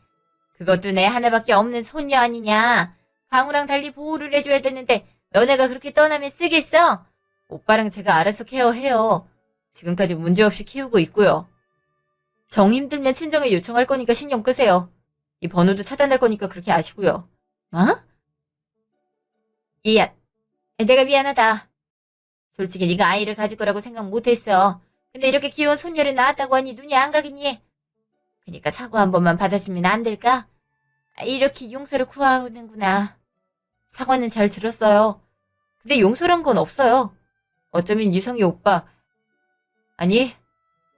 그것도 내 하나밖에 없는 손녀 아니냐. 강우랑 달리 보호를 해줘야 되는데 너네가 그렇게 떠나면 쓰겠어? 오빠랑 제가 알아서 케어해요. 지금까지 문제없이 키우고 있고요. 정 힘들면 친정에 요청할 거니까 신경 끄세요. 이 번호도 차단할 거니까 그렇게 아시고요. 뭐? 이야, 내가 미안하다. 솔직히 네가 아이를 가질 거라고 생각 못했어. 근데 이렇게 귀여운 손녀를 낳았다고 하니 눈이 안 가겠니? 그러니까 사과 한 번만 받아주면 안 될까? 이렇게 용서를 구하는구나. 사과는 잘 들었어요. 근데 용서란 건 없어요. 어쩌면 유성이 오빠, 아니,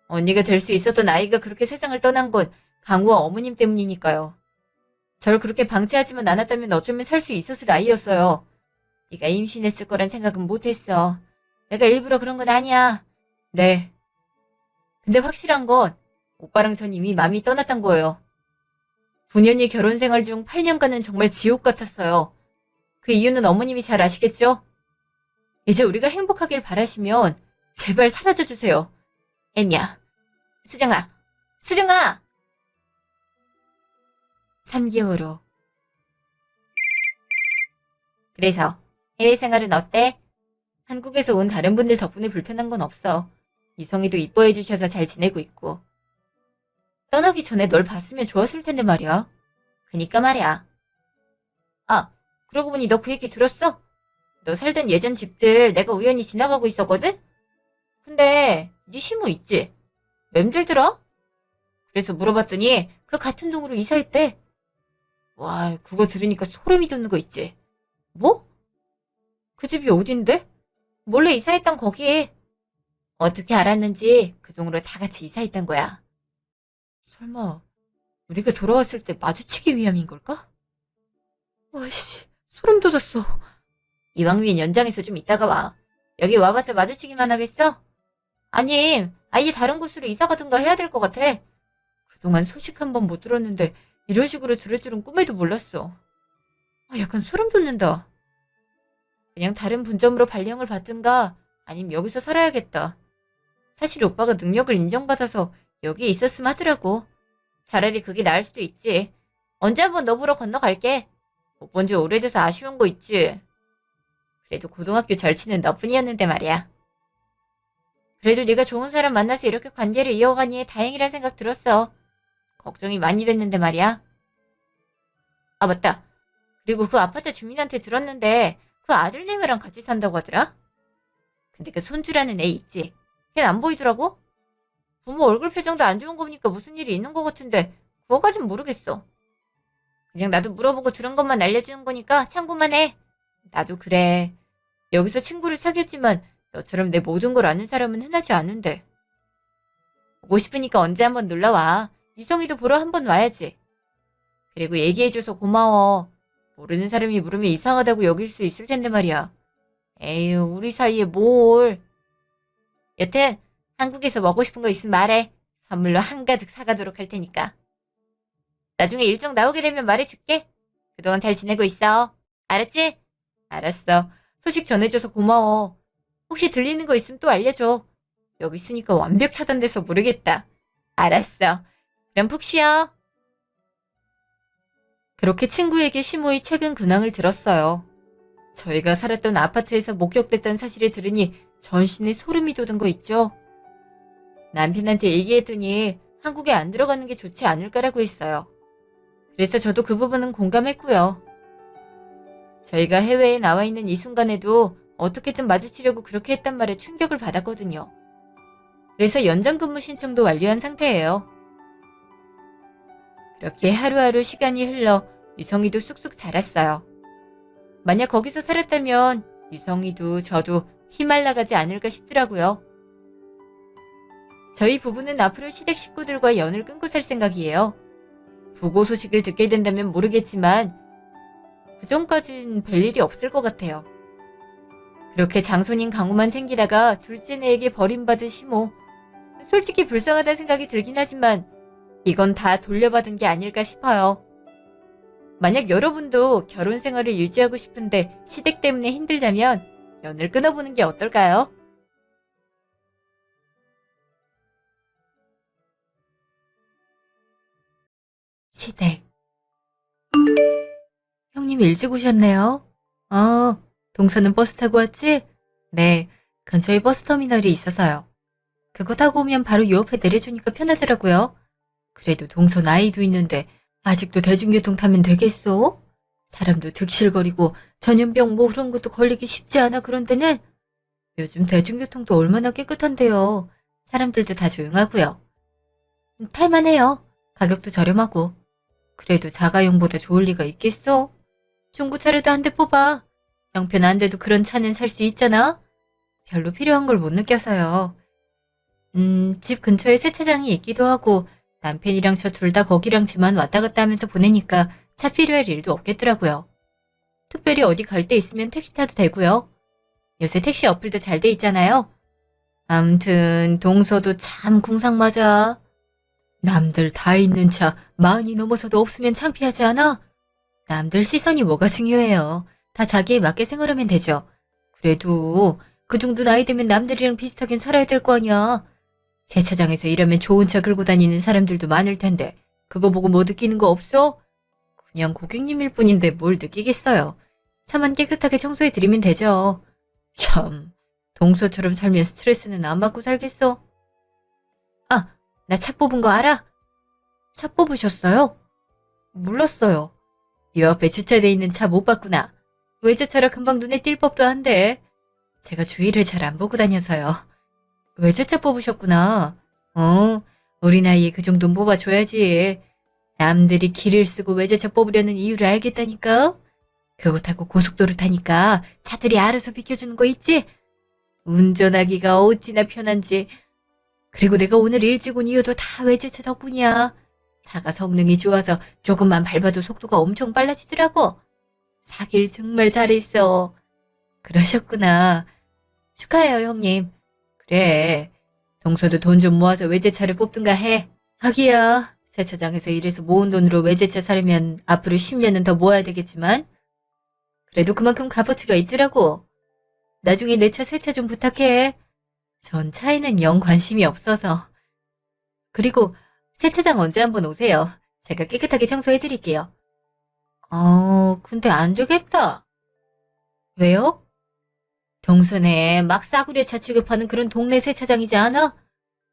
언니가 될 수 있었던 아이가 그렇게 세상을 떠난 건 강우와 어머님 때문이니까요. 저를 그렇게 방치하지만 않았다면 어쩌면 살 수 있었을 아이였어요. 네가 임신했을 거란 생각은 못했어. 내가 일부러 그런 건 아니야. 네. 근데 확실한 건 오빠랑 전 이미 마음이 떠났던 거예요. 9년의 결혼 생활 중 8년간은 정말 지옥 같았어요. 그 이유는 어머님이 잘 아시겠죠? 이제 우리가 행복하길 바라시면 제발 사라져주세요. 애미야. 수정아. 수정아! 3개월 후. 그래서 해외 생활은 어때? 한국에서 온 다른 분들 덕분에 불편한 건 없어. 유성이도 이뻐해 주셔서 잘 지내고 있고. 떠나기 전에 널 봤으면 좋았을 텐데 말이야. 그니까 말이야. 아, 그러고 보니 너 그 얘기 들었어? 너 살던 예전 집들 내가 우연히 지나가고 있었거든? 근데 네 시모 있지? 맴들더라? 그래서 물어봤더니 그 같은 동으로 이사했대. 와, 그거 들으니까 소름이 돋는 거 있지? 뭐? 그 집이 어딘데? 몰래 이사했던 거기에. 어떻게 알았는지 그 동으로 다 같이 이사했던 거야. 설마 우리가 돌아왔을 때 마주치기 위함인 걸까? 와씨, 소름 돋았어. 이왕이면 연장해서 좀 이따가 와. 여기 와봤자 마주치기만 하겠어? 아님, 아예 다른 곳으로 이사 가든가 해야 될 것 같아. 그동안 소식 한 번 못 들었는데 이런 식으로 들을 줄은 꿈에도 몰랐어. 약간 소름 돋는다. 그냥 다른 분점으로 발령을 받든가 아님 여기서 살아야겠다. 사실 오빠가 능력을 인정받아서 여기에 있었음 하더라고. 차라리 그게 나을 수도 있지. 언제 한번 너 보러 건너갈게. 못 본 지 오래돼서 아쉬운 거 있지. 그래도 고등학교 절친은 너뿐이었는데 말이야. 그래도 네가 좋은 사람 만나서 이렇게 관계를 이어가니 다행이란 생각 들었어. 걱정이 많이 됐는데 말이야. 아 맞다. 그리고 그 아파트 주민한테 들었는데 그 아들내미랑 같이 산다고 하더라. 근데 그 손주라는 애 있지. 걔는 안 보이더라고. 부모 얼굴 표정도 안 좋은 거 보니까 무슨 일이 있는 것 같은데 그거까진 모르겠어. 그냥 나도 물어보고 들은 것만 알려주는 거니까 참고만 해. 나도 그래. 여기서 친구를 사귀었지만 너처럼 내 모든 걸 아는 사람은 흔하지 않은데. 오고 싶으니까 언제 한번 놀러와. 유성이도 보러 한번 와야지. 그리고 얘기해줘서 고마워. 모르는 사람이 물으면 이상하다고 여길 수 있을 텐데 말이야. 에휴, 우리 사이에 뭘. 여튼 한국에서 먹고 싶은 거 있으면 말해. 선물로 한가득 사가도록 할 테니까. 나중에 일정 나오게 되면 말해줄게. 그동안 잘 지내고 있어. 알았지? 알았어. 소식 전해줘서 고마워. 혹시 들리는 거 있으면 또 알려줘. 여기 있으니까 완벽 차단돼서 모르겠다. 알았어. 그럼 푹 쉬어. 그렇게 친구에게 시모의 최근 근황을 들었어요. 저희가 살았던 아파트에서 목격됐다는 사실을 들으니 전신에 소름이 돋은 거 있죠. 남편한테 얘기했더니 한국에 안 들어가는 게 좋지 않을까라고 했어요. 그래서 저도 그 부분은 공감했고요. 저희가 해외에 나와 있는 이 순간에도 어떻게든 마주치려고 그렇게 했단 말에 충격을 받았거든요. 그래서 연장근무 신청도 완료한 상태예요. 그렇게 하루하루 시간이 흘러 유성이도 쑥쑥 자랐어요. 만약 거기서 살았다면 유성이도 저도 피말라가지 않을까 싶더라고요. 저희 부부는 앞으로 시댁 식구들과 연을 끊고 살 생각이에요. 부고 소식을 듣게 된다면 모르겠지만 그전까진 별일이 없을 것 같아요. 그렇게 장손인 강우만 챙기다가 둘째네에게 버림받은 시모. 솔직히 불쌍하다는 생각이 들긴 하지만 이건 다 돌려받은 게 아닐까 싶어요. 만약 여러분도 결혼 생활을 유지하고 싶은데 시댁 때문에 힘들다면 연을 끊어보는 게 어떨까요? 시댁. 형님 일찍 오셨네요. 동서는 버스 타고 왔지? 네, 근처에 버스터미널이 있어서요. 그거 타고 오면 바로 요 앞에 내려주니까 편하더라고요. 그래도 동서 나이도 있는데 아직도 대중교통 타면 되겠어? 사람도 득실거리고 전염병 뭐 그런 것도 걸리기 쉽지 않아 그런 데는? 요즘 대중교통도 얼마나 깨끗한데요. 사람들도 다 조용하고요. 탈만해요. 가격도 저렴하고. 그래도 자가용보다 좋을 리가 있겠어? 중고차라도 한 대 뽑아. 형편 안 돼도 그런 차는 살 수 있잖아? 별로 필요한 걸 못 느껴서요. 집 근처에 세차장이 있기도 하고 남편이랑 저 둘 다 거기랑 집만 왔다 갔다 하면서 보내니까 차 필요할 일도 없겠더라고요. 특별히 어디 갈 데 있으면 택시 타도 되고요. 요새 택시 어플도 잘 돼 있잖아요. 암튼 동서도 참 궁상 맞아. 남들 다 있는 차 마흔이 넘어서도 없으면 창피하지 않아? 남들 시선이 뭐가 중요해요. 다 자기에 맞게 생활하면 되죠. 그래도 그 정도 나이 되면 남들이랑 비슷하긴 살아야 될 거 아니야. 세차장에서 일하면 좋은 차 끌고 다니는 사람들도 많을 텐데 그거 보고 뭐 느끼는 거 없어? 그냥 고객님일 뿐인데 뭘 느끼겠어요. 차만 깨끗하게 청소해 드리면 되죠. 참, 동서처럼 살면 스트레스는 안 받고 살겠어. 아, 나 차 뽑은 거 알아? 차 뽑으셨어요? 몰랐어요. 이 앞에 주차돼 있는 차 못 봤구나. 외제차라 금방 눈에 띌 법도 한데. 제가 주위를 잘 안 보고 다녀서요. 외제차 뽑으셨구나. 우리 나이에 그 정도는 뽑아줘야지. 남들이 길을 쓰고 외제차 뽑으려는 이유를 알겠다니까. 그거 타고 고속도로 타니까 차들이 알아서 비켜주는 거 있지? 운전하기가 어찌나 편한지. 그리고 내가 오늘 일찍 온 이유도 다 외제차 덕분이야. 차가 성능이 좋아서 조금만 밟아도 속도가 엄청 빨라지더라고. 사길 정말 잘했어. 그러셨구나. 축하해요, 형님. 그래. 동서도 돈 좀 모아서 외제차를 뽑든가 해. 하기야. 세차장에서 일해서 모은 돈으로 외제차 사려면 앞으로 10년은 더 모아야 되겠지만 그래도 그만큼 값어치가 있더라고. 나중에 내 차 세차 좀 부탁해. 전 차에는 영 관심이 없어서. 그리고 세차장 언제 한번 오세요. 제가 깨끗하게 청소해드릴게요. 근데 안 되겠다. 왜요? 동선에 막 싸구려 차 취급하는 그런 동네 세차장이지 않아?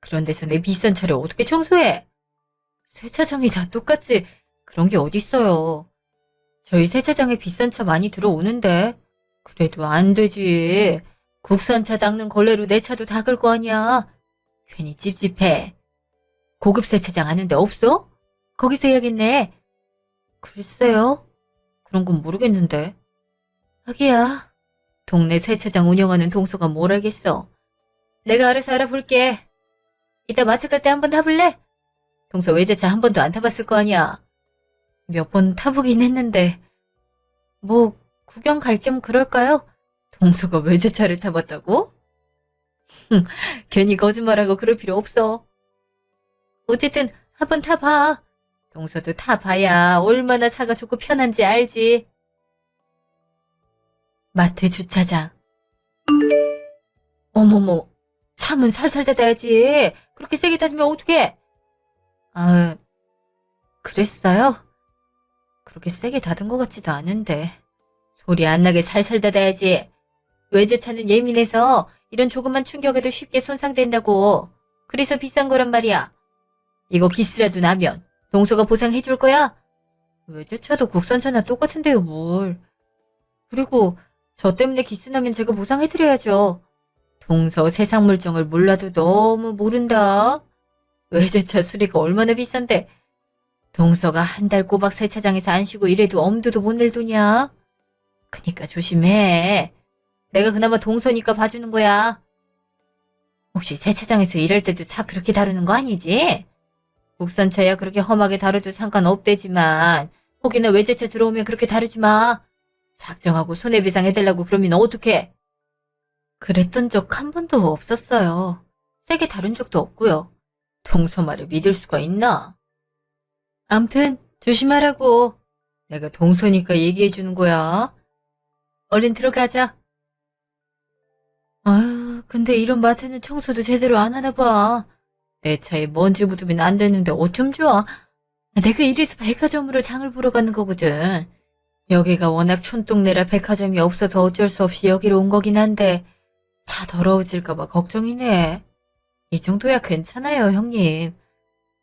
그런 데서 내 비싼 차를 어떻게 청소해? 세차장이 다 똑같지. 그런 게 어딨어요. 저희 세차장에 비싼 차 많이 들어오는데. 그래도 안 되지. 국산차 닦는 걸레로 내 차도 닦을 거 아니야. 괜히 찝찝해. 고급 세차장 아는 데 없어? 거기서 해야겠네. 글쎄요. 그런 건 모르겠는데. 하기야. 동네 세차장 운영하는 동서가 뭘 알겠어. 내가 알아서 알아볼게. 이따 마트 갈 때 한번 타볼래? 동서 외제차 한 번도 안 타봤을 거 아니야. 몇 번 타보긴 했는데 뭐 구경 갈 겸 그럴까요? 동서가 외제차를 타봤다고? 괜히 거짓말하고 그럴 필요 없어. 어쨌든 한번 타봐. 동서도 타봐야 얼마나 차가 좋고 편한지 알지. 마트 주차장. 어머머, 차문 살살 닫아야지. 그렇게 세게 닫으면 어떡해? 아, 그랬어요? 그렇게 세게 닫은 것 같지도 않은데. 소리 안 나게 살살 닫아야지. 외제차는 예민해서 이런 조그만 충격에도 쉽게 손상된다고. 그래서 비싼 거란 말이야. 이거 기스라도 나면 동서가 보상해 줄 거야? 외제차도 국산차나 똑같은데요, 뭘. 그리고 저 때문에 기스 나면 제가 보상해 드려야죠. 동서 세상 물정을 몰라도 너무 모른다. 외제차 수리가 얼마나 비싼데. 동서가 한 달 꼬박 세차장에서 안 쉬고 이래도 엄두도 못 낼 돈이야. 그니까 조심해. 내가 그나마 동서니까 봐주는 거야. 혹시 세차장에서 일할 때도 차 그렇게 다루는 거 아니지? 국산차야 그렇게 험하게 다뤄도 상관없대지만 혹이나 외제차 들어오면 그렇게 다루지 마. 작정하고 손해배상 해달라고 그러면 어떡해? 그랬던 적 한 번도 없었어요. 세게 다룬 적도 없고요. 동서 말을 믿을 수가 있나? 암튼 조심하라고. 내가 동서니까 얘기해주는 거야. 얼른 들어가자. 아유, 근데 이런 마트는 청소도 제대로 안 하나 봐. 내 차에 먼지 묻으면 안 되는데 어쩜 좋아. 내가 이래서 백화점으로 장을 보러 가는 거거든. 여기가 워낙 촌동네라 백화점이 없어서 어쩔 수 없이 여기로 온 거긴 한데 차 더러워질까 봐 걱정이네. 이 정도야 괜찮아요, 형님.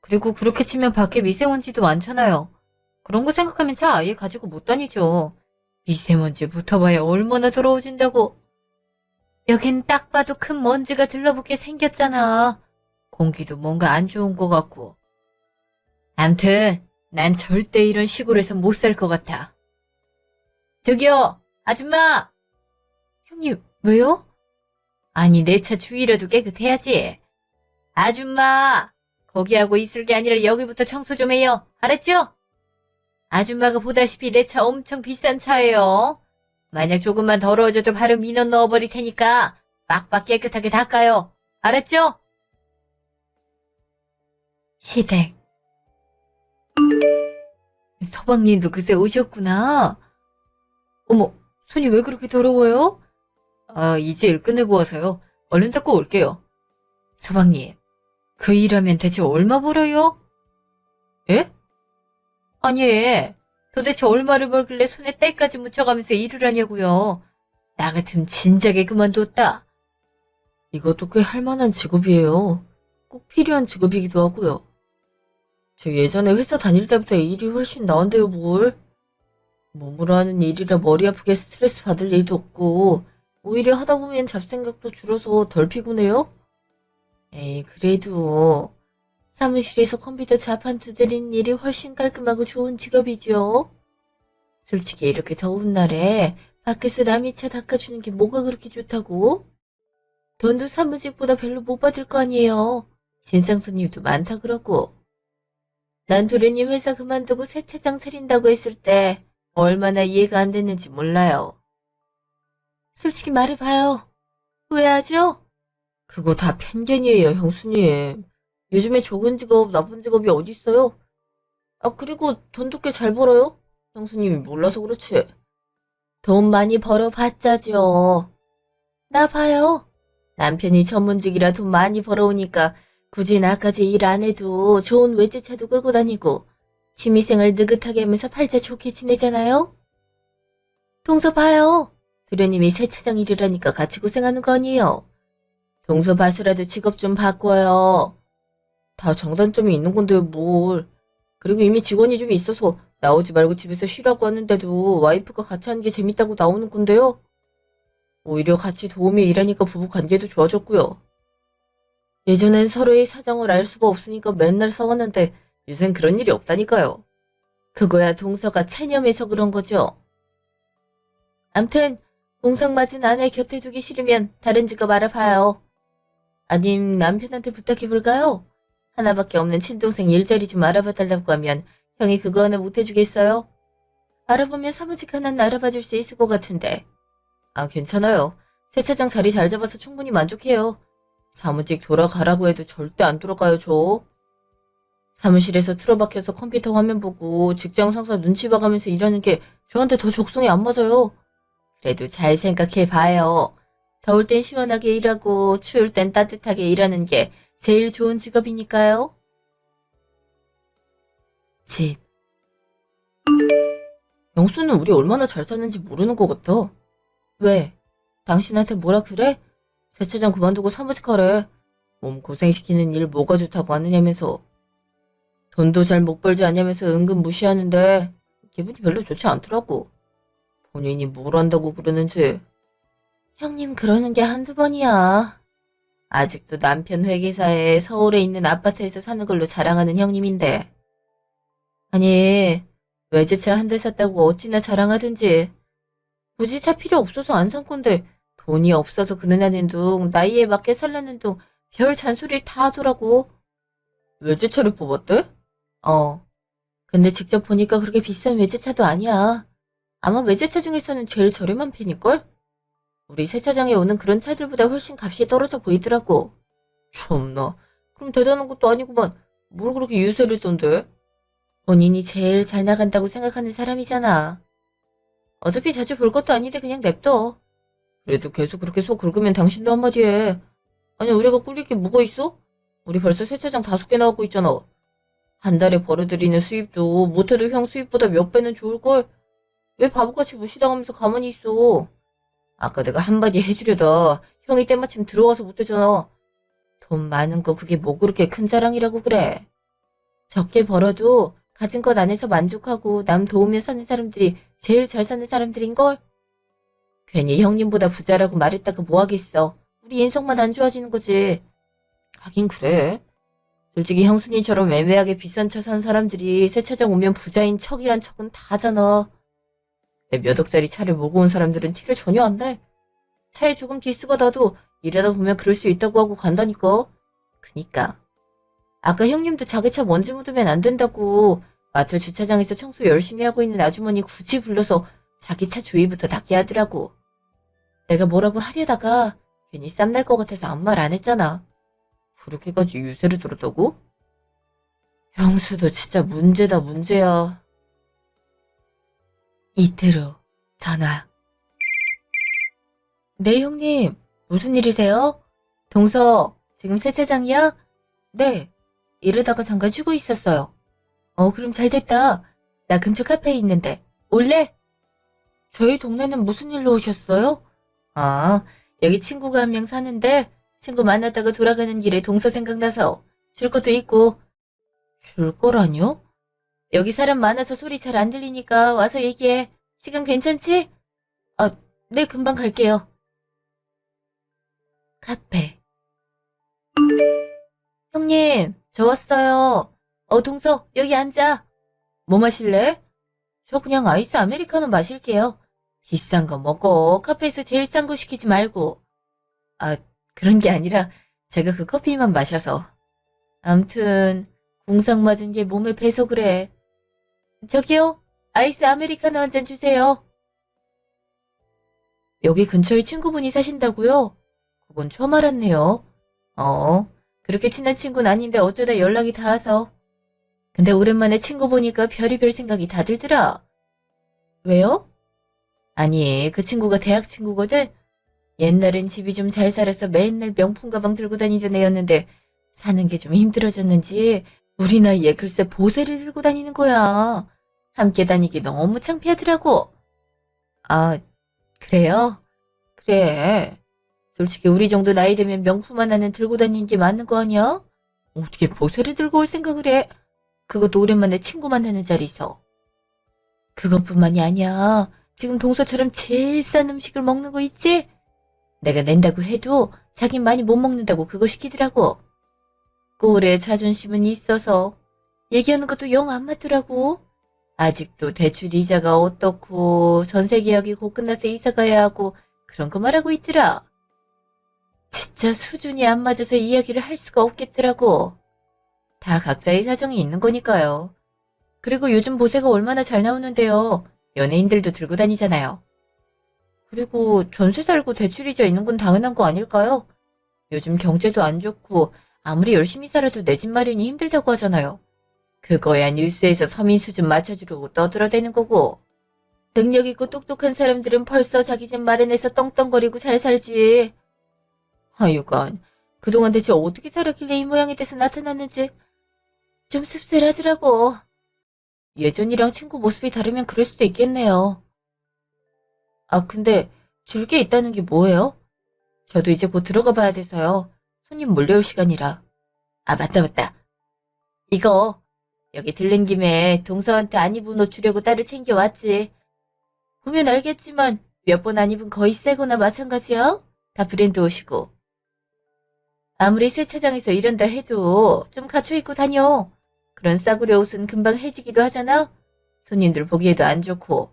그리고 그렇게 치면 밖에 미세먼지도 많잖아요. 그런 거 생각하면 차 아예 가지고 못 다니죠. 미세먼지 붙어봐야 얼마나 더러워진다고. 여긴 딱 봐도 큰 먼지가 들러붙게 생겼잖아. 공기도 뭔가 안 좋은 것 같고. 암튼 난 절대 이런 시골에서 못 살 것 같아. 저기요, 아줌마! 형님, 왜요? 아니, 내 차 주위라도 깨끗해야지. 아줌마! 거기 하고 있을 게 아니라 여기부터 청소 좀 해요. 알았죠? 아줌마가 보다시피 내 차 엄청 비싼 차예요. 만약 조금만 더러워져도 바로 민원 넣어버릴 테니까 빡빡 깨끗하게 닦아요. 알았죠? 시댁. 서방님도 그새 오셨구나. 어머, 손이 왜 그렇게 더러워요? 아, 이제 일 끝내고 와서요. 얼른 닦고 올게요. 서방님, 그 일하면 대체 얼마 벌어요? 예? 아니, 도대체 얼마를 벌길래 손에 때까지 묻혀가면서 일을 하냐고요. 나 같으면 진작에 그만뒀다. 이것도 꽤 할만한 직업이에요. 꼭 필요한 직업이기도 하고요. 저 예전에 회사 다닐 때보다 일이 훨씬 나은데요, 뭘. 몸으로 하는 일이라 머리 아프게 스트레스 받을 일도 없고 오히려 하다 보면 잡생각도 줄어서 덜 피곤해요? 에이, 그래도 사무실에서 컴퓨터 자판 두드리는 일이 훨씬 깔끔하고 좋은 직업이죠. 솔직히 이렇게 더운 날에 밖에서 남의 차 닦아주는 게 뭐가 그렇게 좋다고? 돈도 사무직보다 별로 못 받을 거 아니에요. 진상 손님도 많다 그러고. 난 도련님 회사 그만두고 새 차장 차린다고 했을 때 얼마나 이해가 안 됐는지 몰라요. 솔직히 말해봐요. 후회하죠? 그거 다 편견이에요, 형수님. 요즘에 좋은 직업, 나쁜 직업이 어딨어요? 아, 그리고 돈도 꽤 잘 벌어요? 형수님이 몰라서 그렇지. 돈 많이 벌어봤자죠. 나 봐요. 남편이 전문직이라 돈 많이 벌어오니까 굳이 나까지 일 안 해도 좋은 외제차도 끌고 다니고 취미생활 느긋하게 하면서 팔자 좋게 지내잖아요? 동서 봐요. 도련님이 새 차장 일이라니까 같이 고생하는 거 아니에요. 동서 봐서라도 직업 좀 바꿔요. 다 장단점이 있는 건데요, 뭘. 그리고 이미 직원이 좀 있어서 나오지 말고 집에서 쉬라고 하는데도 와이프가 같이 하는 게 재밌다고 나오는 건데요. 오히려 같이 도우미 일하니까 부부 관계도 좋아졌고요. 예전엔 서로의 사정을 알 수가 없으니까 맨날 싸웠는데 요샌 그런 일이 없다니까요. 그거야 동서가 체념해서 그런 거죠. 암튼 동성 맞은 아내 곁에 두기 싫으면 다른 직업 알아봐요. 아님 남편한테 부탁해볼까요? 하나밖에 없는 친동생 일자리 좀 알아봐달라고 하면 형이 그거 하나 못해주겠어요? 알아보면 사무직 하나는 알아봐줄 수 있을 것 같은데. 아, 괜찮아요. 새 차장 자리 잘 잡아서 충분히 만족해요. 사무직 돌아가라고 해도 절대 안 돌아가요, 저. 사무실에서 틀어박혀서 컴퓨터 화면 보고 직장 상사 눈치 봐가면서 일하는 게 저한테 더 적성에 안 맞아요. 그래도 잘 생각해 봐요. 더울 땐 시원하게 일하고 추울 땐 따뜻하게 일하는 게 제일 좋은 직업이니까요. 집. 영수는 우리 얼마나 잘 사는지 모르는 것 같아. 왜? 당신한테 뭐라 그래? 세차장 그만두고 사무직 하래. 몸 고생시키는 일 뭐가 좋다고 하느냐면서. 돈도 잘 못 벌지 않냐면서 은근 무시하는데 기분이 별로 좋지 않더라고. 본인이 뭘 한다고 그러는지. 형님 그러는 게 한두 번이야. 아직도 남편 회계사에 서울에 있는 아파트에서 사는 걸로 자랑하는 형님인데. 아니, 외제차 한 대 샀다고 어찌나 자랑하든지. 굳이 차 필요 없어서 안 산 건데 돈이 없어서 그러냐는 둥 나이에 맞게 살라는 둥 별 잔소리를 다 하더라고. 외제차를 뽑았대? 어. 근데 직접 보니까 그렇게 비싼 외제차도 아니야. 아마 외제차 중에서는 제일 저렴한 편일걸? 우리 세차장에 오는 그런 차들보다 훨씬 값이 떨어져 보이더라고. 참나. 그럼 대단한 것도 아니구만. 뭘 그렇게 유세를 던데? 본인이 제일 잘 나간다고 생각하는 사람이잖아. 어차피 자주 볼 것도 아닌데 그냥 냅둬. 그래도 계속 그렇게 속 긁으면 당신도 한마디 해. 아니 우리가 꿀릴 게 뭐가 있어? 우리 벌써 세차장 5개 나가고 있잖아. 한 달에 벌어들이는 수입도 못해도 형 수입보다 몇 배는 좋을걸? 왜 바보같이 무시당하면서 가만히 있어? 아까 내가 한마디 해주려다 형이 때마침 들어와서 못하잖아. 돈 많은 거 그게 뭐 그렇게 큰 자랑이라고 그래. 적게 벌어도 가진 것 안에서 만족하고 남 도우며 사는 사람들이 제일 잘 사는 사람들인걸? 괜히 형님보다 부자라고 말했다가 뭐 하겠어. 우리 인성만 안 좋아지는 거지. 하긴 그래. 솔직히 형수님처럼 애매하게 비싼 차 산 사람들이 세차장 오면 부자인 척이란 척은 다 하잖아. 내 몇 억짜리 차를 몰고 온 사람들은 티를 전혀 안 내. 차에 조금 기스가 나도 일하다 보면 그럴 수 있다고 하고 간다니까. 그니까. 아까 형님도 자기 차 먼지 묻으면 안 된다고 마트 주차장에서 청소 열심히 하고 있는 아주머니 굳이 불러서 자기 차 주위부터 닦게 하더라고. 내가 뭐라고 하려다가 괜히 쌈날 것 같아서 아무 말 안 했잖아. 그렇게까지 유세를 들었다고? 형수도 진짜 문제다 문제야. 이틀 후 전화. 네 형님, 무슨 일이세요? 동서, 지금 세차장이야? 네, 이러다가 잠깐 쉬고 있었어요. 그럼 잘 됐다. 나 근처 카페에 있는데 올래? 저희 동네는 무슨 일로 오셨어요? 아, 여기 친구가 한 명 사는데 친구 만났다가 돌아가는 길에 동서 생각나서 줄 것도 있고. 줄 거라뇨? 여기 사람 많아서 소리 잘 안 들리니까 와서 얘기해. 시간 괜찮지? 아, 네, 금방 갈게요. 카페. 형님, 저 왔어요. 동서, 여기 앉아. 뭐 마실래? 저 그냥 아이스 아메리카노 마실게요. 비싼 거 먹어. 카페에서 제일 싼 거 시키지 말고. 아, 그런 게 아니라 제가 그 커피만 마셔서. 암튼 궁상 맞은 게 몸에 배서 그래. 저기요, 아이스 아메리카노 한 잔 주세요. 여기 근처에 친구분이 사신다고요? 그건 처음 알았네요. 그렇게 친한 친구는 아닌데 어쩌다 연락이 닿아서. 근데 오랜만에 친구 보니까 별의별 생각이 다 들더라. 왜요? 아니, 그 친구가 대학 친구거든? 옛날엔 집이 좀 잘 살아서 맨날 명품 가방 들고 다니던 애였는데 사는 게 좀 힘들어졌는지 우리 나이에 글쎄 보세를 들고 다니는 거야. 함께 다니기 너무 창피하더라고. 아, 그래요? 그래. 솔직히 우리 정도 나이 되면 명품 하나는 들고 다니는 게 맞는 거 아니야? 어떻게 보세를 들고 올 생각을 해? 그것도 오랜만에 친구 만나는 자리에서. 그것뿐만이 아니야. 지금 동서처럼 제일 싼 음식을 먹는 거 있지? 내가 낸다고 해도 자긴 많이 못 먹는다고 그거 시키더라고. 꼴에 자존심은 있어서 얘기하는 것도 영 안 맞더라고. 아직도 대출 이자가 어떻고 전세 계약이 곧 끝나서 이사 가야 하고 그런 거 말하고 있더라. 진짜 수준이 안 맞아서 이야기를 할 수가 없겠더라고. 다 각자의 사정이 있는 거니까요. 그리고 요즘 보세가 얼마나 잘 나오는데요. 연예인들도 들고 다니잖아요. 그리고 전세 살고 대출이자 있는 건 당연한 거 아닐까요? 요즘 경제도 안 좋고 아무리 열심히 살아도 내 집 마련이 힘들다고 하잖아요. 그거야 뉴스에서 서민 수준 맞춰주려고 떠들어대는 거고. 능력 있고 똑똑한 사람들은 벌써 자기 집 마련해서 떵떵거리고 잘 살지. 하여간 그동안 대체 어떻게 살았길래 이 모양이 돼서 나타났는지 좀 씁쓸하더라고. 예전이랑 친구 모습이 다르면 그럴 수도 있겠네요. 아, 근데 줄 게 있다는 게 뭐예요? 저도 이제 곧 들어가 봐야 돼서요. 손님 몰려올 시간이라. 아, 맞다. 이거 여기 들른 김에 동서한테 안 입은 옷 주려고 따로 챙겨왔지. 보면 알겠지만 몇 번 안 입은 거의 새거나 마찬가지야. 다 브랜드 옷이고. 아무리 세차장에서 일한다 해도 좀 갖춰 입고 다녀. 그런 싸구려 옷은 금방 해지기도 하잖아. 손님들 보기에도 안 좋고.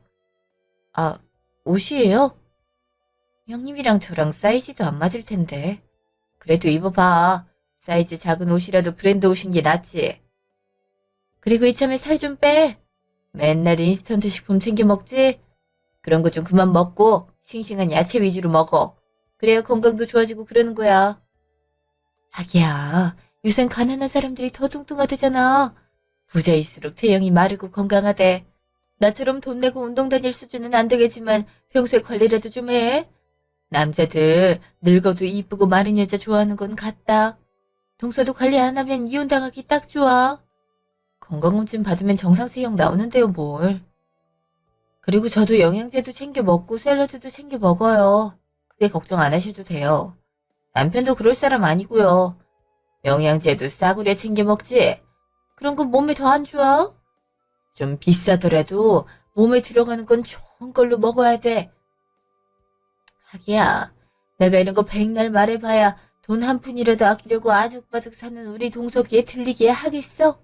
아, 옷이에요? 형님이랑 저랑 사이즈도 안 맞을 텐데. 그래도 입어봐. 사이즈 작은 옷이라도 브랜드 옷인 게 낫지. 그리고 이참에 살 좀 빼. 맨날 인스턴트 식품 챙겨 먹지? 그런 거 좀 그만 먹고 싱싱한 야채 위주로 먹어. 그래야 건강도 좋아지고 그러는 거야. 하기야, 요샌 가난한 사람들이 더 뚱뚱하대잖아. 부자일수록 체형이 마르고 건강하대. 나처럼 돈 내고 운동 다닐 수준은 안 되겠지만 평소에 관리라도 좀 해. 남자들 늙어도 이쁘고 마른 여자 좋아하는 건 같다. 동서도 관리 안 하면 이혼당하기 딱 좋아. 건강검진 받으면 정상체형 나오는데요, 뭘. 그리고 저도 영양제도 챙겨 먹고 샐러드도 챙겨 먹어요. 그게 걱정 안 하셔도 돼요. 남편도 그럴 사람 아니고요. 영양제도 싸구려 챙겨 먹지? 그런 건 몸에 더 안 좋아? 좀 비싸더라도 몸에 들어가는 건 좋은 걸로 먹어야 돼. 하기야, 내가 이런 거 백날 말해봐야 돈 한 푼이라도 아끼려고 아죽바죽 사는 우리 동석이에 들리기에 하겠어?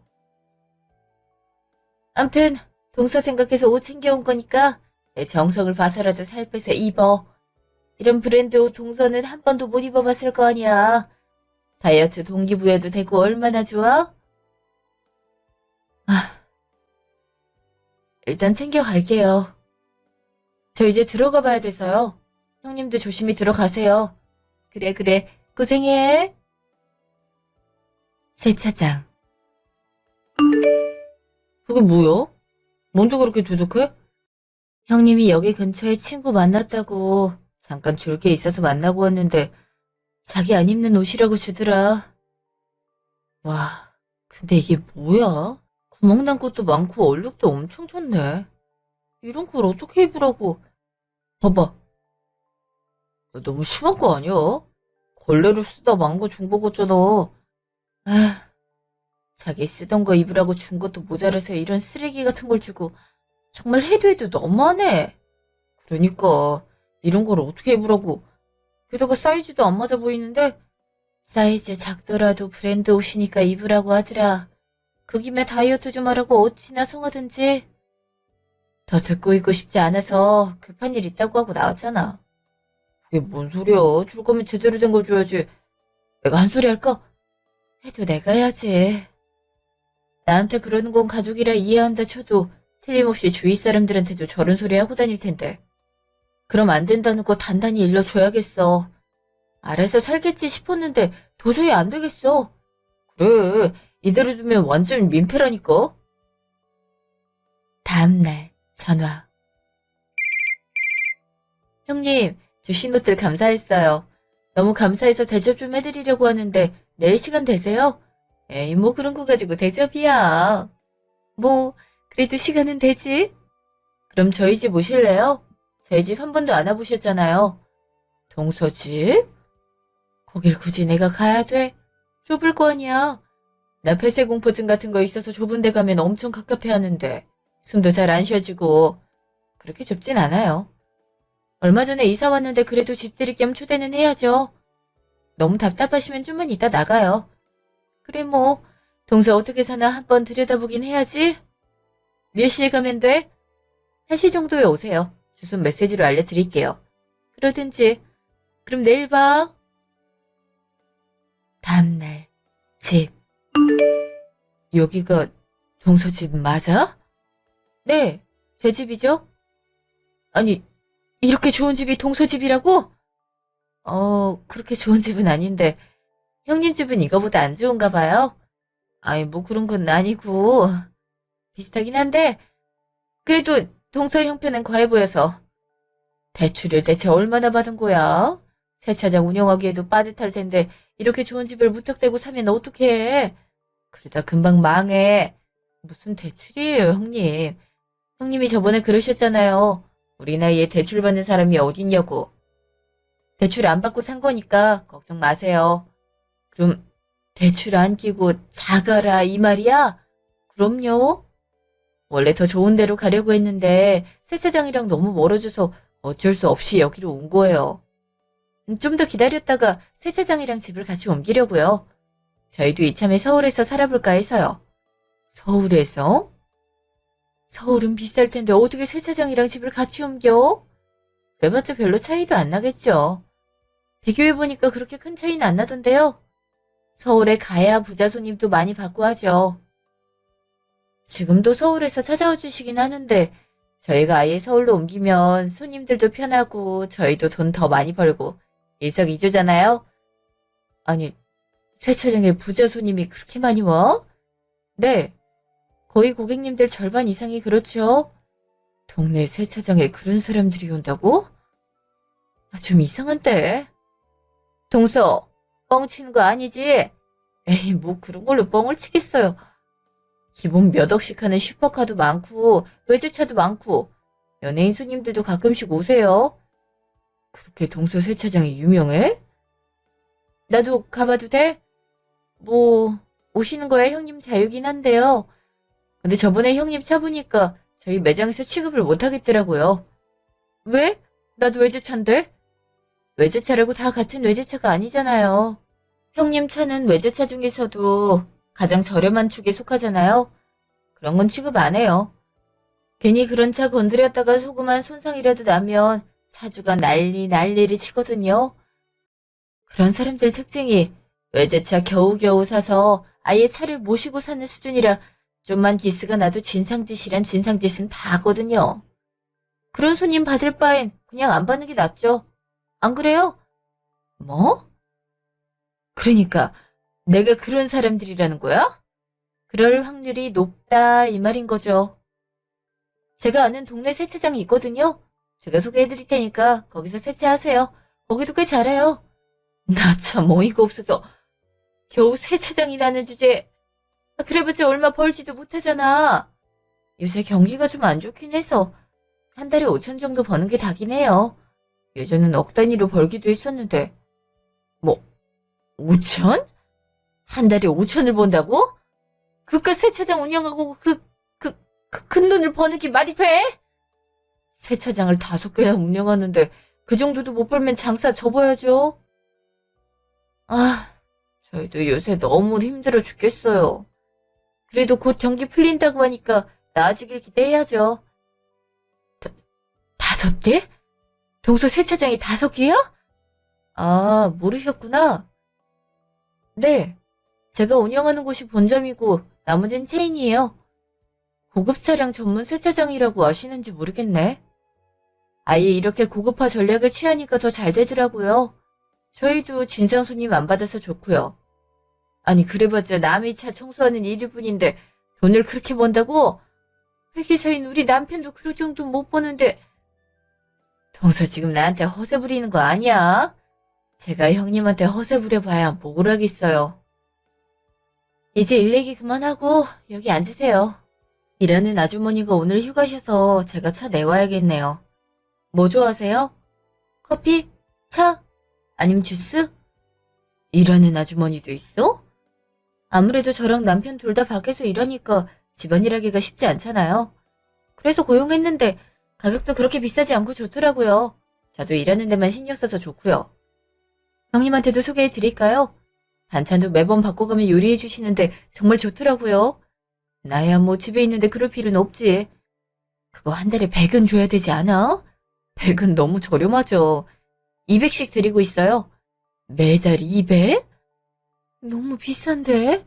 암튼 동서 생각해서 옷 챙겨온 거니까 내 정성을 봐서라도 살 빼서 입어. 이런 브랜드 옷 동서는 한 번도 못 입어봤을 거 아니야. 다이어트 동기부여도 되고 얼마나 좋아? 아, 일단 챙겨갈게요. 저 이제 들어가 봐야 돼서요. 형님도 조심히 들어가세요. 그래, 그래. 고생해. 세차장. 그게 뭐야? 뭔데 그렇게 두둑해? 형님이 여기 근처에 친구 만났다고 잠깐 줄 게 있어서 만나고 왔는데 자기 안 입는 옷이라고 주더라. 와, 근데 이게 뭐야? 구멍 난 것도 많고 얼룩도 엄청 좋네. 이런 걸 어떻게 입으라고. 봐봐. 너무 심한 거 아니야? 걸레로 쓰다 망고 중복 같잖아. 아, 자기 쓰던 거 입으라고 준 것도 모자라서 이런 쓰레기 같은 걸 주고 정말 해도 너무하네. 그러니까 이런 걸 어떻게 입으라고. 게다가 사이즈도 안 맞아 보이는데 사이즈 작더라도 브랜드 옷이니까 입으라고 하더라. 그 김에 다이어트 좀 하라고 어찌나 성하든지. 더 듣고 있고 싶지 않아서 급한 일 있다고 하고 나왔잖아. 그게 뭔 소리야. 줄 거면 제대로 된 걸 줘야지. 내가 한 소리 할까? 해도 내가 해야지. 나한테 그러는 건 가족이라 이해한다 쳐도 틀림없이 주위 사람들한테도 저런 소리 하고 다닐 텐데. 그럼 안 된다는 거 단단히 일러줘야겠어. 알아서 살겠지 싶었는데 도저히 안 되겠어. 그래, 이대로 두면 완전 민폐라니까. 다음날 전화. 형님, 주신 옷들 감사했어요. 너무 감사해서 대접 좀 해드리려고 하는데 내일 시간 되세요? 에이, 뭐 그런 거 가지고 대접이야. 뭐, 그래도 시간은 되지? 그럼 저희 집 오실래요? 저희 집 한 번도 안 와보셨잖아요. 동서 집? 거길 굳이 내가 가야 돼? 좁을 거 아니야. 나 폐쇄공포증 같은 거 있어서 좁은 데 가면 엄청 갑갑해 하는데 숨도 잘 안 쉬어지고 그렇게 좁진 않아요. 얼마 전에 이사 왔는데 그래도 집들이 겸 초대는 해야죠. 너무 답답하시면 좀만 이따 나가요. 그래 뭐 동서 어떻게 사나 한번 들여다보긴 해야지. 몇 시에 가면 돼? 1시 정도에 오세요. 주소 메시지로 알려드릴게요. 그러든지. 그럼 내일 봐. 다음날 집. 여기가 동서 집 맞아? 네, 제 집이죠. 아니, 이렇게 좋은 집이 동서 집이라고? 그렇게 좋은 집은 아닌데 형님 집은 이거보다 안 좋은가 봐요. 아이, 뭐 그런 건 아니고 비슷하긴 한데 그래도 동서 형편은 과해 보여서. 대출을 대체 얼마나 받은 거야? 세차장 운영하기에도 빠듯할 텐데 이렇게 좋은 집을 무턱대고 사면 어떡해? 그러다 금방 망해. 무슨 대출이에요, 형님. 형님이 저번에 그러셨잖아요. 우리 나이에 대출 받는 사람이 어딨냐고. 대출 안 받고 산 거니까 걱정 마세요. 그럼 대출 안 끼고 자가라 이 말이야? 그럼요. 원래 더 좋은 데로 가려고 했는데 세차장이랑 너무 멀어져서 어쩔 수 없이 여기로 온 거예요. 좀 더 기다렸다가 세차장이랑 집을 같이 옮기려고요. 저희도 이참에 서울에서 살아볼까 해서요. 서울에서? 서울은 비쌀 텐데 어떻게 세차장이랑 집을 같이 옮겨? 그래봤자 별로 차이도 안 나겠죠. 비교해보니까 그렇게 큰 차이는 안 나던데요. 서울에 가야 부자 손님도 많이 받고 하죠. 지금도 서울에서 찾아와 주시긴 하는데 저희가 아예 서울로 옮기면 손님들도 편하고 저희도 돈 더 많이 벌고 일석이조잖아요. 아니, 세차장에 부자 손님이 그렇게 많이 와? 네, 거의 고객님들 절반 이상이 그렇죠. 동네 세차장에 그런 사람들이 온다고? 좀 이상한데. 동서, 뻥 치는 거 아니지? 에이, 뭐 그런 걸로 뻥을 치겠어요. 기본 몇 억씩 하는 슈퍼카도 많고 외제차도 많고 연예인 손님들도 가끔씩 오세요. 그렇게 동서 세차장이 유명해? 나도 가봐도 돼? 뭐 오시는 거야 형님 자유긴 한데요. 근데 저번에 형님 차 보니까 저희 매장에서 취급을 못 하겠더라고요. 왜? 나도 외제차인데? 외제차라고 다 같은 외제차가 아니잖아요. 형님 차는 외제차 중에서도 가장 저렴한 축에 속하잖아요. 그런 건 취급 안 해요. 괜히 그런 차 건드렸다가 조그만 손상이라도 나면 차주가 난리를 치거든요. 그런 사람들 특징이 외제차 겨우겨우 사서 아예 차를 모시고 사는 수준이라 좀만 기스가 나도 진상짓이란 진상짓은 다 하거든요. 그런 손님 받을 바엔 그냥 안 받는 게 낫죠. 안 그래요? 뭐? 그러니까 내가 그런 사람들이라는 거야? 그럴 확률이 높다 이 말인 거죠. 제가 아는 동네 세차장이 있거든요. 제가 소개해드릴 테니까 거기서 세차하세요. 거기도 꽤 잘해요. 나 참 어이가 없어서 겨우 세차장이라는 주제에 그래봤자 얼마 벌지도 못하잖아. 요새 경기가 좀 안 좋긴 해서 한 달에 5천 정도 버는 게 다긴 해요. 예전엔 억 단위로 벌기도 했었는데 뭐 5천? 한 달에 5천을 번다고? 그깟 세차장 운영하고 큰 돈을 버는 게 말이 돼? 세차장을 5개나 운영하는데 그 정도도 못 벌면 장사 접어야죠. 아, 저희도 요새 너무 힘들어 죽겠어요. 그래도 곧 경기 풀린다고 하니까 나아지길 기대해야죠. 5개? 동서 세차장이 5개야? 아, 모르셨구나. 네, 제가 운영하는 곳이 본점이고 나머진 체인이에요. 고급 차량 전문 세차장이라고 아시는지 모르겠네. 아예 이렇게 고급화 전략을 취하니까 더 잘 되더라고요. 저희도 진상 손님 안 받아서 좋고요. 아니 그래봤자 남의 차 청소하는 일일 뿐인데 돈을 그렇게 번다고? 회계사인 우리 남편도 그 정도 못 버는데 동서 지금 나한테 허세 부리는 거 아니야? 제가 형님한테 허세 부려봐야 뭘 하겠어요. 이제 일 얘기 그만하고 여기 앉으세요. 일하는 아주머니가 오늘 휴가셔서 제가 차 내와야겠네요. 뭐 좋아하세요? 커피? 차? 아님 주스? 일하는 아주머니도 있어? 아무래도 저랑 남편 둘 다 밖에서 일하니까 집안일 하기가 쉽지 않잖아요. 그래서 고용했는데 가격도 그렇게 비싸지 않고 좋더라고요. 저도 일하는 데만 신경 써서 좋고요. 형님한테도 소개해 드릴까요? 반찬도 매번 바꿔가며 요리해 주시는데 정말 좋더라고요. 나야 뭐 집에 있는데 그럴 필요는 없지. 그거 한 달에 100은 줘야 되지 않아? 100은 너무 저렴하죠. 200씩 드리고 있어요. 매달 200? 너무 비싼데?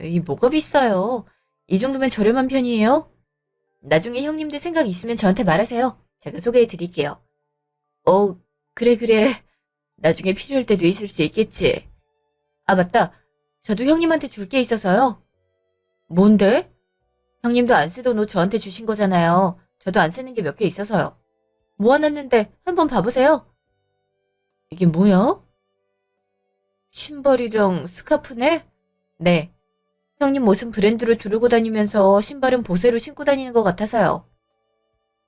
이 뭐가 비싸요? 이 정도면 저렴한 편이에요. 나중에 형님들 생각 있으면 저한테 말하세요. 제가 소개해 드릴게요. 그래. 나중에 필요할 때도 있을 수 있겠지. 아, 맞다. 저도 형님한테 줄 게 있어서요. 뭔데? 형님도 안 쓰던 옷 저한테 주신 거잖아요. 저도 안 쓰는 게 몇 개 있어서요. 모아놨는데 한번 봐보세요. 이게 뭐야? 신발이랑 스카프네? 네. 형님 옷은 브랜드로 두르고 다니면서 신발은 보세로 신고 다니는 것 같아서요.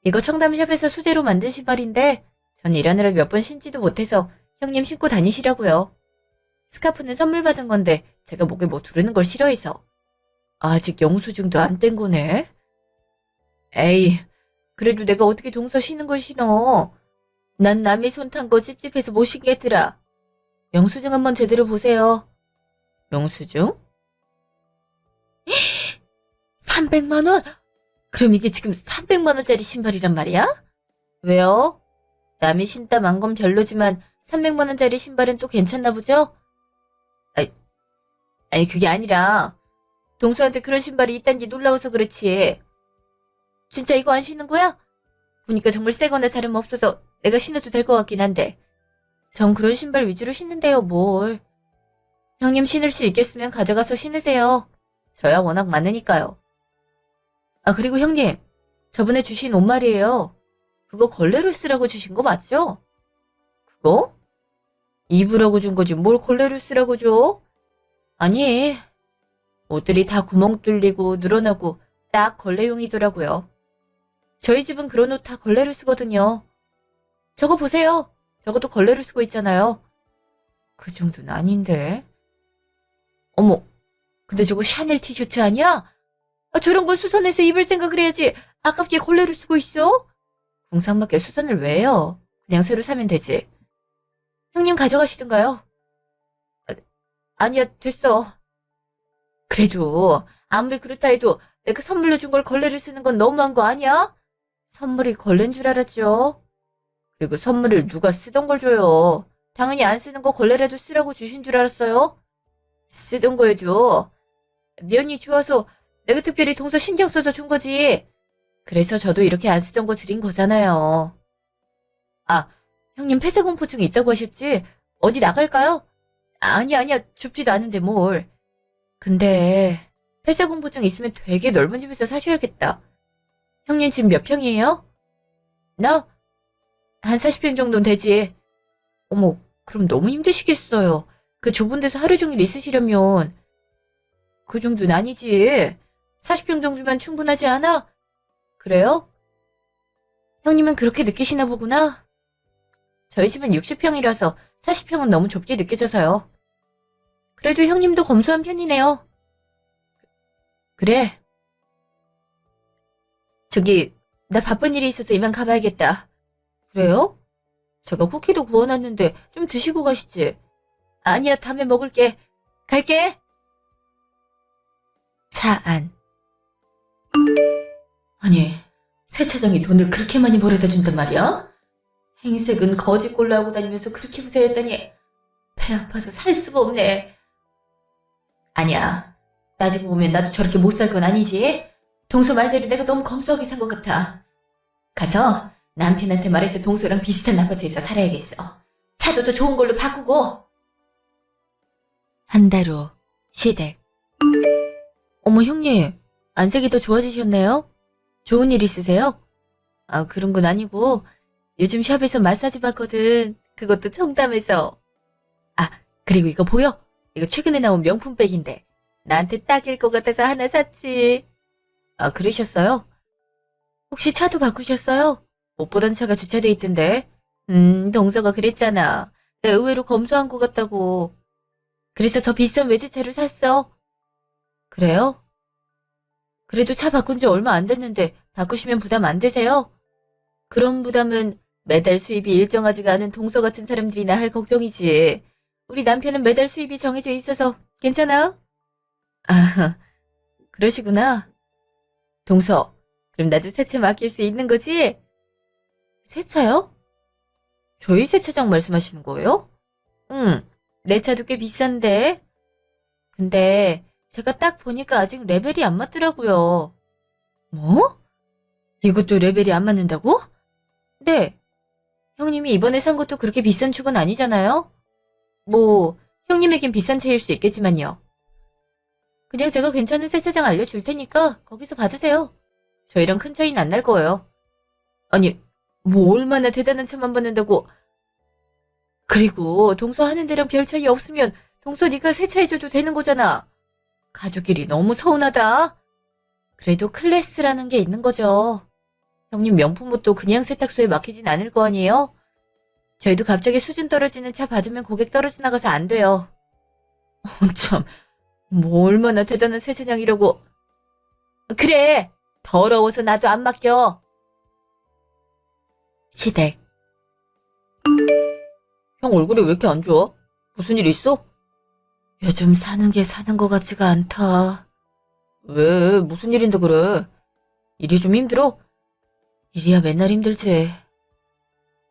이거 청담샵에서 수제로 만든 신발인데 전 일하느라 몇 번 신지도 못해서 형님 신고 다니시라고요. 스카프는 선물 받은 건데 제가 목에 뭐 두르는 걸 싫어해서. 아직 영수증도 안 뗀 거네. 에이, 그래도 내가 어떻게 동서 신은 걸 신어. 난 남의 손 탄 거 찝찝해서 못 신겠더라. 영수증 한번 제대로 보세요. 영수증? 300만 원? 그럼 이게 지금 300만 원짜리 신발이란 말이야? 왜요? 남이 신다 만 건 별로지만 300만 원짜리 신발은 또 괜찮나 보죠? 아니 그게 아니라 동서한테 그런 신발이 있단지 놀라워서 그렇지. 진짜 이거 안 신는 거야? 보니까 정말 새거나 다름없어서 내가 신어도 될 것 같긴 한데. 전 그런 신발 위주로 신는데요, 뭘. 형님 신을 수 있겠으면 가져가서 신으세요. 저야 워낙 많으니까요. 아, 그리고 형님, 저번에 주신 옷 말이에요. 그거 걸레로 쓰라고 주신 거 맞죠? 그거? 입으라고 준 거지 뭘 걸레로 쓰라고 줘? 아니, 옷들이 다 구멍 뚫리고 늘어나고 딱 걸레용이더라고요. 저희 집은 그런 옷 다 걸레로 쓰거든요. 저거 보세요. 저것도 걸레로 쓰고 있잖아요. 그 정도는 아닌데. 어머, 근데 저거 샤넬 티셔츠 아니야? 저런 건 수선해서 입을 생각을 해야지. 아깝게 걸레를 쓰고 있어? 궁상맞게 수선을 왜 해요? 그냥 새로 사면 되지. 형님 가져가시든가요. 아니야, 됐어. 그래도 아무리 그렇다 해도 내가 선물로 준 걸 걸레를 쓰는 건 너무한 거 아니야? 선물이 걸레인 줄 알았죠. 그리고 선물을 누가 쓰던 걸 줘요. 당연히 안 쓰는 거 걸레라도 쓰라고 주신 줄 알았어요. 쓰던 거에도 면이 좋아서 내가 특별히 동서 신경 써서 준 거지. 그래서 저도 이렇게 안 쓰던 거 드린 거잖아요. 아, 형님 폐쇄공포증이 있다고 하셨지? 어디 나갈까요? 아니야, 춥지도 않은데 뭘. 근데 폐쇄공포증 있으면 되게 넓은 집에서 사셔야겠다. 형님 집 몇 평이에요? 나? 한 40평 정도는 되지. 어머, 그럼 너무 힘드시겠어요. 그 좁은 데서 하루 종일 있으시려면. 그 정도는 아니지. 40평 정도면 충분하지 않아? 그래요? 형님은 그렇게 느끼시나 보구나. 저희 집은 60평이라서 40평은 너무 좁게 느껴져서요. 그래도 형님도 검소한 편이네요. 그래. 저기, 나 바쁜 일이 있어서 이만 가봐야겠다. 그래요? 제가 쿠키도 구워놨는데 좀 드시고 가시지. 아니야, 다음에 먹을게. 갈게. 차 안. 아니, 세차장이 돈을 그렇게 많이 벌어다 준단 말이야? 행색은 거지 꼴로 하고 다니면서 그렇게 부자였다니 배 아파서 살 수가 없네. 아니야. 따지고 보면 나도 저렇게 못 살 건 아니지. 동서 말대로 내가 너무 검소하게 산 것 같아. 가서 남편한테 말해서 동서랑 비슷한 아파트에서 살아야겠어. 차도 더 좋은 걸로 바꾸고. 한 달 후, 시댁. 어머, 형님. 안색이 더 좋아지셨네요? 좋은 일 있으세요? 아, 그런 건 아니고 요즘 샵에서 마사지 받거든. 그것도 청담에서. 아, 그리고 이거 보여? 이거 최근에 나온 명품 백인데 나한테 딱일 것 같아서 하나 샀지. 아, 그러셨어요? 혹시 차도 바꾸셨어요? 못 보던 차가 주차돼 있던데. 동서가 그랬잖아. 나 의외로 검소한 것 같다고. 그래서 더 비싼 외제차를 샀어. 그래요? 그래도 차 바꾼 지 얼마 안 됐는데 바꾸시면 부담 안 되세요? 그런 부담은 매달 수입이 일정하지가 않은 동서 같은 사람들이나 할 걱정이지. 우리 남편은 매달 수입이 정해져 있어서 괜찮아? 아, 그러시구나. 동서, 그럼 나도 세차 맡길 수 있는 거지? 세차요? 저희 세차장 말씀하시는 거예요? 응, 내 차도 꽤 비싼데. 근데 제가 딱 보니까 아직 레벨이 안 맞더라고요. 뭐? 이것도 레벨이 안 맞는다고? 네. 형님이 이번에 산 것도 그렇게 비싼 축은 아니잖아요? 뭐, 형님에겐 비싼 차일 수 있겠지만요. 그냥 제가 괜찮은 세차장 알려줄 테니까 거기서 받으세요. 저희랑 큰 차이는 안 날 거예요. 아니, 뭐 얼마나 대단한 차만 받는다고. 그리고 동서 하는 데랑 별 차이 없으면 동서 네가 세차해줘도 되는 거잖아. 가족끼리 너무 서운하다. 그래도 클래스라는 게 있는 거죠. 형님 명품 옷도 그냥 세탁소에 맡기진 않을 거 아니에요? 저희도 갑자기 수준 떨어지는 차 받으면 고객 떨어져 나가서 안 돼요. 참, 뭐 얼마나 대단한 세차장이라고. 그래, 더러워서 나도 안 맡겨. 시댁. 형 얼굴이 왜 이렇게 안 좋아? 무슨 일 있어? 요즘 사는 게 사는 것 같지가 않다. 왜? 무슨 일인데 그래? 일이 좀 힘들어? 일이야 맨날 힘들지.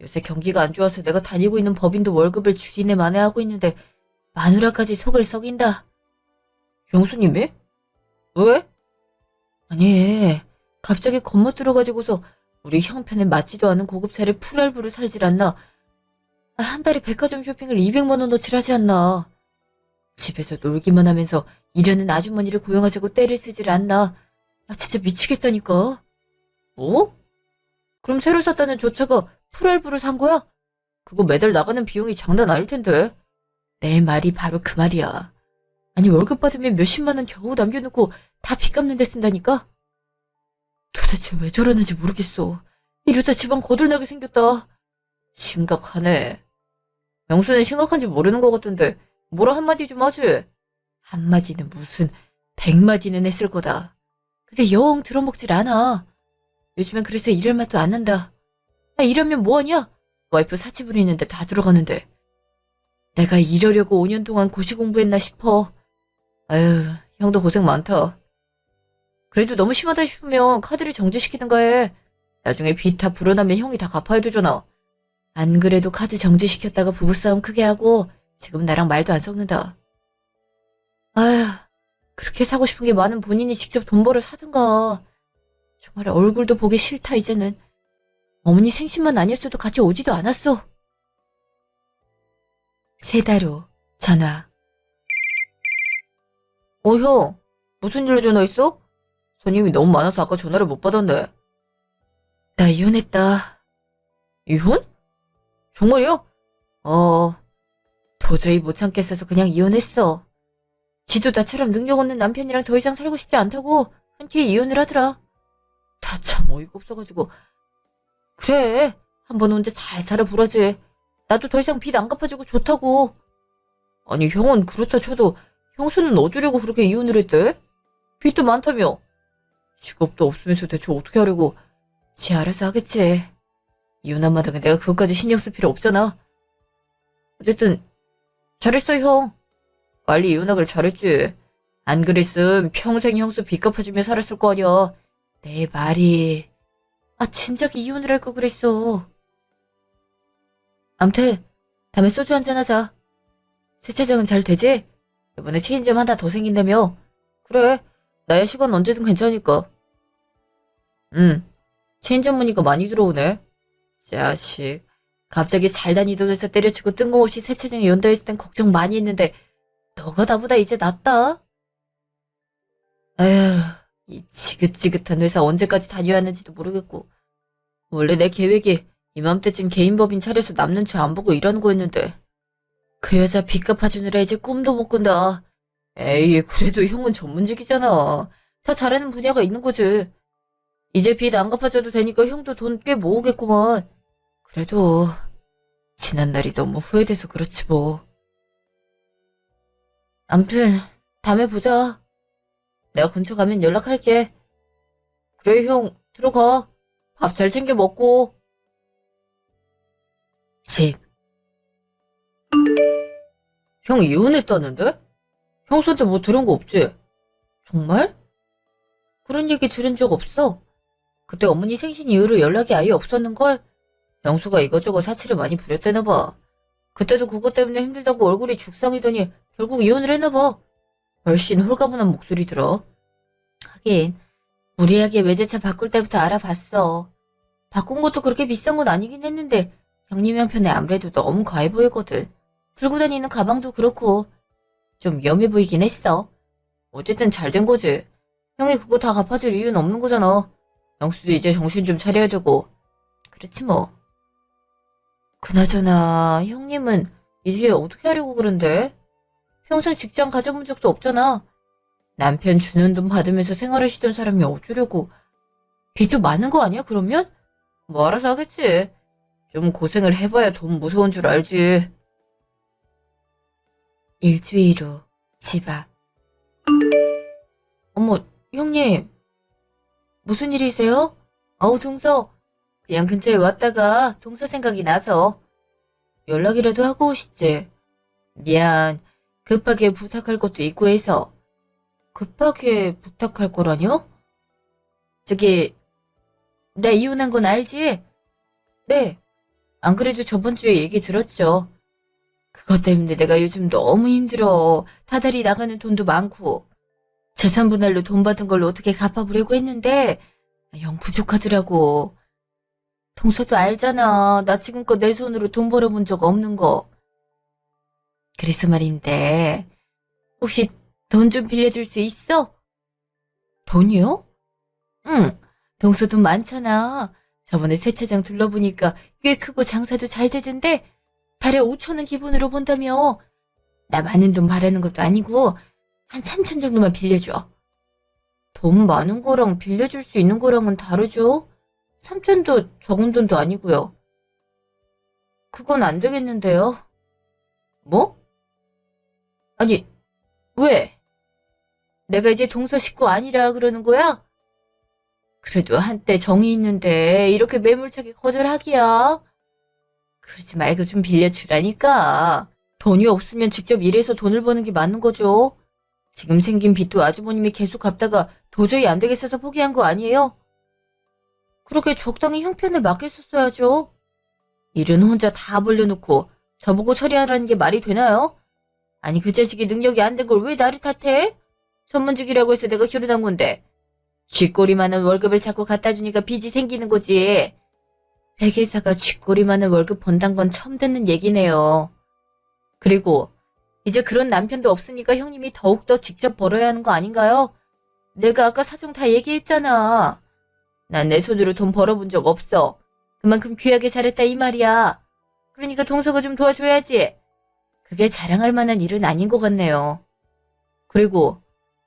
요새 경기가 안 좋아서 내가 다니고 있는 법인도 월급을 줄이네 만회하고 있는데 마누라까지 속을 썩인다. 영수님이? 왜? 아니, 갑자기 겁못 들어가지고서 우리 형편에 맞지도 않은 고급차를 풀알부로 살질 않나. 한 달에 백화점 쇼핑을 200만 원어치를 하지 않나. 집에서 놀기만 하면서 일하는 아주머니를 고용하자고 떼를 쓰질 않나. 진짜 미치겠다니까. 뭐? 그럼 새로 샀다는 저 차가 풀알부로 산 거야? 그거 매달 나가는 비용이 장난 아닐 텐데. 내 말이 바로 그 말이야. 아니 월급 받으면 몇십만 원 겨우 남겨놓고 다 빚 갚는 데 쓴다니까? 도대체 왜 저러는지 모르겠어. 이러다 집안 거들나게 생겼다. 심각하네. 명수는 심각한지 모르는 것 같은데 뭐라 한마디 좀 하지. 한마디는 무슨 100마디는 했을 거다. 근데 영 들어먹질 않아. 요즘엔 그래서 일할 맛도 안 난다. 이러면 뭐하냐? 와이프 사치 부리는데 다 들어가는데. 내가 이러려고 5년 동안 고시 공부했나 싶어. 아유, 형도 고생 많다. 그래도 너무 심하다 싶으면 카드를 정지시키든가 해. 나중에 빚 다 불어나면 형이 다 갚아야 되잖아. 안 그래도 카드 정지시켰다가 부부싸움 크게 하고 지금 나랑 말도 안 섞는다. 아휴, 그렇게 사고 싶은 게 많은 본인이 직접 돈 벌어 사든가. 정말 얼굴도 보기 싫다 이제는. 어머니 생신만 아니었어도 같이 오지도 않았어. 3달 후 전화. 형. 무슨 일로 전화했어? 손님이 너무 많아서 아까 전화를 못 받았네. 나 이혼했다. 이혼? 정말이야? 도저히 못 참겠어서 그냥 이혼했어. 지도 나처럼 능력 없는 남편이랑 더 이상 살고 싶지 않다고 흔쾌히 이혼을 하더라. 다 참 어이가 없어가지고. 그래, 한번 혼자 잘 살아보라지. 나도 더 이상 빚 안 갚아주고 좋다고. 아니, 형은 그렇다 쳐도 형수는 어쩌려고 그렇게 이혼을 했대? 빚도 많다며. 직업도 없으면서 대체 어떻게 하려고. 지 알아서 하겠지. 이혼한 마당에 내가 그것까지 신경 쓸 필요 없잖아. 어쨌든 잘했어, 형. 빨리 이혼하길 잘했지. 안 그랬음 평생 형수 빚 갚아주며 살았을 거 아니야. 내 말이. 진작 이혼을 할 거 그랬어. 암튼 다음에 소주 한잔 하자. 세차장은 잘 되지? 이번에 체인점 하나 더 생긴다며. 그래, 나야 시간 언제든 괜찮으니까. 체인점 문의가 많이 들어오네. 자식, 갑자기 잘 다니던 회사 때려치고 뜬금없이 세차장에 연다 했을 땐 걱정 많이 했는데 너가 나보다 이제 낫다. 에휴, 이 지긋지긋한 회사 언제까지 다녀야 하는지도 모르겠고. 원래 내 계획이 이맘때쯤 개인 법인 차려서 남 눈치 안 보고 일하는 거였는데 그 여자 빚 갚아주느라 이제 꿈도 못 꾼다. 에이, 그래도 형은 전문직이잖아. 다 잘하는 분야가 있는 거지. 이제 빚 안 갚아줘도 되니까 형도 돈 꽤 모으겠구만. 그래도 지난 날이 너무 후회돼서 그렇지 뭐. 암튼 다음에 보자. 내가 근처 가면 연락할게. 그래, 형 들어가. 밥 잘 챙겨 먹고. 집. 형 이혼했다는데? 형수한테 뭐 들은 거 없지? 정말? 그런 얘기 들은 적 없어. 그때 어머니 생신 이후로 연락이 아예 없었는걸? 영수가 이것저것 사치를 많이 부렸대나 봐. 그때도 그것 때문에 힘들다고 얼굴이 죽상이더니 결국 이혼을 했나 봐. 훨씬 홀가분한 목소리 들어. 하긴 무리하게 외제차 바꿀 때부터 알아봤어. 바꾼 것도 그렇게 비싼 건 아니긴 했는데 형님 형편에 아무래도 너무 과해 보이거든. 들고 다니는 가방도 그렇고 좀 위험해 보이긴 했어. 어쨌든 잘 된 거지. 형이 그거 다 갚아줄 이유는 없는 거잖아. 영수도 이제 정신 좀 차려야 되고. 그렇지 뭐. 그나저나 형님은 이제 어떻게 하려고 그런데? 평생 직장 가져본 적도 없잖아. 남편 주는 돈 받으면서 생활하시던 사람이 어쩌려고. 빚도 많은 거 아니야 그러면? 뭐 알아서 하겠지. 좀 고생을 해봐야 돈 무서운 줄 알지. 일주일 후 집 앞. 어머, 형님. 무슨 일이세요? 동서. 그냥 근처에 왔다가 동서 생각이 나서. 연락이라도 하고 오시지. 미안. 급하게 부탁할 것도 있고 해서. 급하게 부탁할 거라뇨? 저기, 나 이혼한 건 알지? 네. 안 그래도 저번 주에 얘기 들었죠. 그것 때문에 내가 요즘 너무 힘들어. 타달이 나가는 돈도 많고. 재산 분할로 돈 받은 걸로 어떻게 갚아보려고 했는데 영 부족하더라고. 동서도 알잖아. 나 지금껏 내 손으로 돈 벌어본 적 없는 거. 그래서 말인데 혹시 돈 좀 빌려줄 수 있어? 돈이요? 응. 동서 돈 많잖아. 저번에 세차장 둘러보니까 꽤 크고 장사도 잘 되던데 달에 5천 원 기본으로 본다며. 나 많은 돈 바라는 것도 아니고 한 3천 정도만 빌려줘. 돈 많은 거랑 빌려줄 수 있는 거랑은 다르죠? 3천도 적은 돈도 아니고요. 그건 안 되겠는데요. 뭐? 아니, 왜? 내가 이제 동서 식구 아니라 그러는 거야? 그래도 한때 정이 있는데 이렇게 매몰차게 거절하기야. 그러지 말고 좀 빌려주라니까. 돈이 없으면 직접 일해서 돈을 버는 게 맞는 거죠. 지금 생긴 빚도 아주버님이 계속 갚다가 도저히 안 되겠어서 포기한 거 아니에요? 그렇게 적당히 형편을 맡겼었어야죠. 일은 혼자 다 벌려놓고 저보고 처리하라는 게 말이 되나요? 아니 그 자식이 능력이 안 된 걸 왜 나를 탓해? 전문직이라고 해서 내가 결혼한 건데 쥐꼬리 많은 월급을 자꾸 갖다 주니까 빚이 생기는 거지. 회계사가 쥐꼬리 많은 월급 번단 건 처음 듣는 얘기네요. 그리고 이제 그런 남편도 없으니까 형님이 더욱더 직접 벌어야 하는 거 아닌가요? 내가 아까 사정 다 얘기했잖아. 난 내 손으로 돈 벌어본 적 없어. 그만큼 귀하게 잘했다 이 말이야. 그러니까 동서가 좀 도와줘야지. 그게 자랑할 만한 일은 아닌 것 같네요. 그리고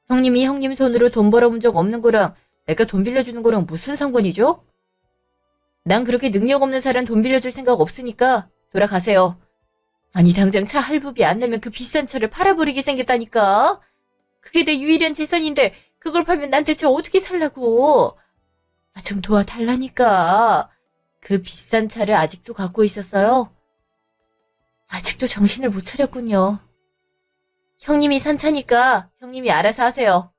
형님이 형님 손으로 돈 벌어본 적 없는 거랑 내가 돈 빌려주는 거랑 무슨 상관이죠? 난 그렇게 능력 없는 사람 돈 빌려줄 생각 없으니까 돌아가세요. 아니 당장 차 할부비 안 내면 그 비싼 차를 팔아버리게 생겼다니까. 그게 내 유일한 재산인데 그걸 팔면 난 대체 어떻게 살라고. 좀 도와달라니까. 그 비싼 차를 아직도 갖고 있었어요? 아직도 정신을 못 차렸군요. 형님이 산 차니까 형님이 알아서 하세요.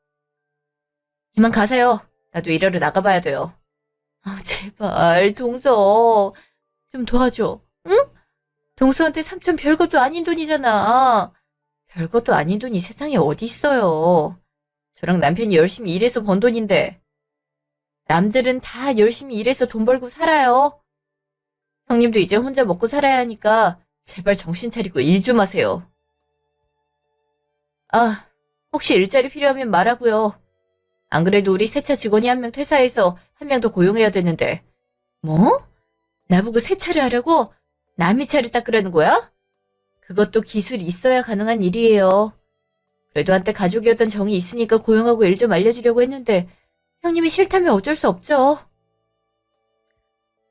이만 가세요. 나도 일하러 나가봐야 돼요. 제발 동서 좀 도와줘. 응? 동서한테 3천 별것도 아닌 돈이잖아. 별것도 아닌 돈이 세상에 어디 있어요. 저랑 남편이 열심히 일해서 번 돈인데 남들은 다 열심히 일해서 돈 벌고 살아요. 형님도 이제 혼자 먹고 살아야 하니까 제발 정신 차리고 일 좀 하세요. 혹시 일자리 필요하면 말하고요. 안 그래도 우리 세차 직원이 한 명 퇴사해서 한 명 더 고용해야 되는데. 뭐? 나보고 세차를 하라고? 남의 차를 닦으라는 거야? 그것도 기술이 있어야 가능한 일이에요. 그래도 한때 가족이었던 정이 있으니까 고용하고 일 좀 알려주려고 했는데 형님이 싫다면 어쩔 수 없죠.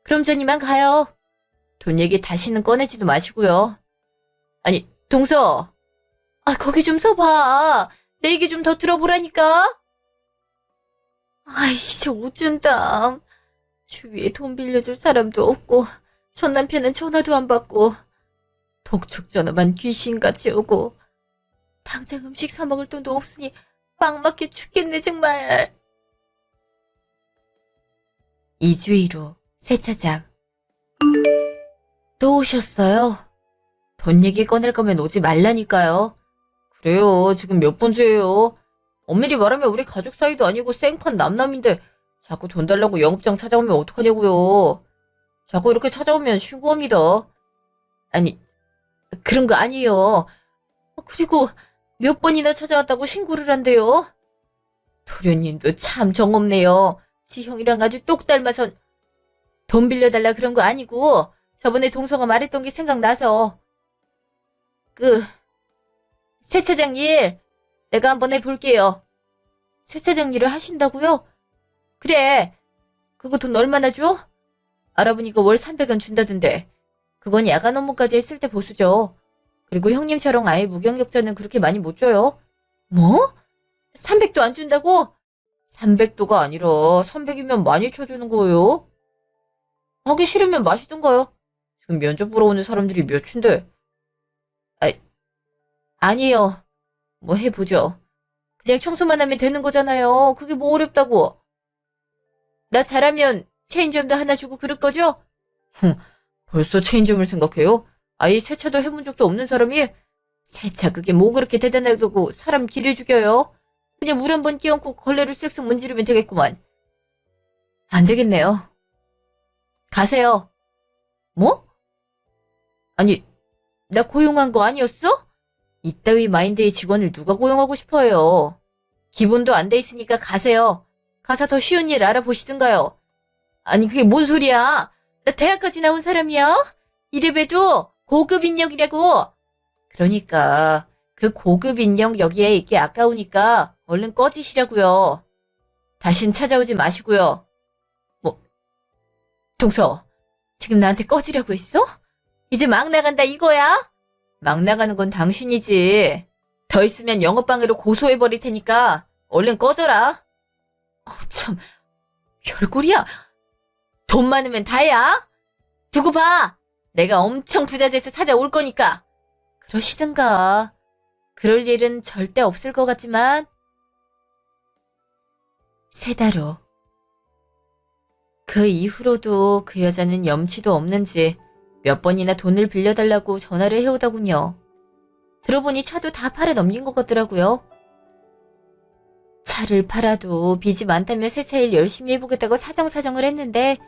그럼 전 이만 가요. 돈 얘기 다시는 꺼내지도 마시고요. 아니, 동서. 거기 좀 서봐. 내 얘기 좀 더 들어보라니까. 이제 어쩐담. 주위에 돈 빌려줄 사람도 없고 전 남편은 전화도 안 받고 독촉 전화만 귀신같이 오고 당장 음식 사 먹을 돈도 없으니 빵 맞게 죽겠네 정말. 2주 후 세차장. 또 오셨어요? 돈 얘기 꺼낼 거면 오지 말라니까요. 그래요. 지금 몇 번째예요. 엄밀히 말하면 우리 가족 사이도 아니고 생판 남남인데 자꾸 돈 달라고 영업장 찾아오면 어떡하냐고요. 자꾸 이렇게 찾아오면 신고합니다. 아니, 그런 거 아니에요. 그리고 몇 번이나 찾아왔다고 신고를 한대요. 도련님도 참 정없네요. 지 형이랑 아주 똑 닮아선 돈 빌려달라 그런 거 아니고 저번에 동서가 말했던 게 생각나서 세차장 일 내가 한번 해볼게요. 세차장 일을 하신다고요? 그래. 그거 돈 얼마나 줘? 알아보니까 월 300원 준다던데. 그건 야간 업무까지 했을 때 보수죠. 그리고 형님처럼 아예 무경력자는 그렇게 많이 못 줘요. 뭐? 300도 안 준다고? 300도가 아니라 300이면 많이 쳐주는 거예요. 하기 싫으면 마시든가요. 지금 면접 보러 오는 사람들이 몇인데. 아니에요. 뭐 해보죠. 그냥 청소만 하면 되는 거잖아요. 그게 뭐 어렵다고. 나 잘하면 체인점도 하나 주고 그럴 거죠? 벌써 체인점을 생각해요? 아예 세차도 해본 적도 없는 사람이? 세차 그게 뭐 그렇게 대단하다고 사람 기를 죽여요? 그냥 물 한 번 끼얹고 걸레를 쓱쓱 문지르면 되겠구만. 안 되겠네요. 가세요. 뭐? 아니, 나 고용한 거 아니었어? 이따위 마인드의 직원을 누가 고용하고 싶어요. 기본도 안 돼 있으니까 가세요. 가서 더 쉬운 일 알아보시든가요. 아니 그게 뭔 소리야. 나 대학까지 나온 사람이야. 이래봬도 고급 인력이라고. 그러니까 그 고급 인력 여기에 있기 아까우니까 얼른 꺼지시라고요. 다신 찾아오지 마시고요. 뭐, 동서, 지금 나한테 꺼지라고 했어? 이제 막 나간다 이거야? 막 나가는 건 당신이지. 더 있으면 영업방해로 고소해버릴 테니까 얼른 꺼져라. 참, 별꼴이야. 돈 많으면 다야. 두고 봐. 내가 엄청 부자 돼서 찾아올 거니까. 그러시든가. 그럴 일은 절대 없을 것 같지만. 3달 후. 그 이후로도 그 여자는 염치도 없는지 몇 번이나 돈을 빌려달라고 전화를 해오더군요. 들어보니 차도 다 팔아 넘긴 것 같더라고요. 차를 팔아도 빚이 많다며 세차 일 열심히 해보겠다고 사정사정을 했는데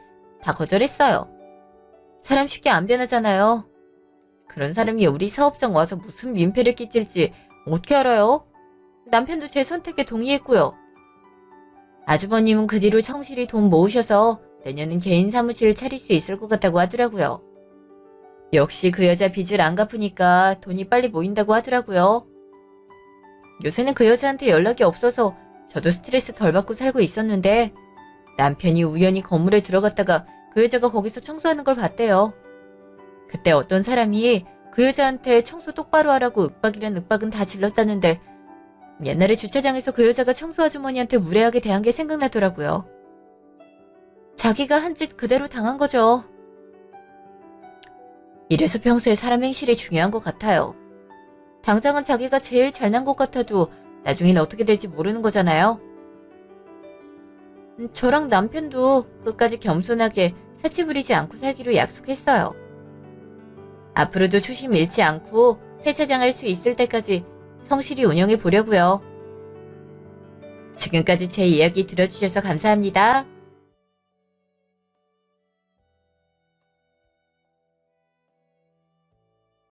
다 거절했어요. 사람 쉽게 안 변하잖아요. 그런 사람이 우리 사업장 와서 무슨 민폐를 끼칠지 어떻게 알아요? 남편도 제 선택에 동의했고요. 아주버님은 그 뒤로 성실히 돈 모으셔서 내년은 개인 사무실을 차릴 수 있을 것 같다고 하더라고요. 역시 그 여자 빚을 안 갚으니까 돈이 빨리 모인다고 하더라고요. 요새는 그 여자한테 연락이 없어서 저도 스트레스 덜 받고 살고 있었는데 남편이 우연히 건물에 들어갔다가 그 여자가 거기서 청소하는 걸 봤대요. 그때 어떤 사람이 그 여자한테 청소 똑바로 하라고 윽박이란 윽박은 다 질렀다는데 옛날에 주차장에서 그 여자가 청소 아주머니한테 무례하게 대한 게 생각나더라고요. 자기가 한 짓 그대로 당한 거죠. 이래서 평소에 사람 행실이 중요한 것 같아요. 당장은 자기가 제일 잘난 것 같아도 나중엔 어떻게 될지 모르는 거잖아요. 저랑 남편도 끝까지 겸손하게 사치 부리지 않고 살기로 약속했어요. 앞으로도 초심 잃지 않고 세차장할 수 있을 때까지 성실히 운영해 보려고요. 지금까지 제 이야기 들어주셔서 감사합니다.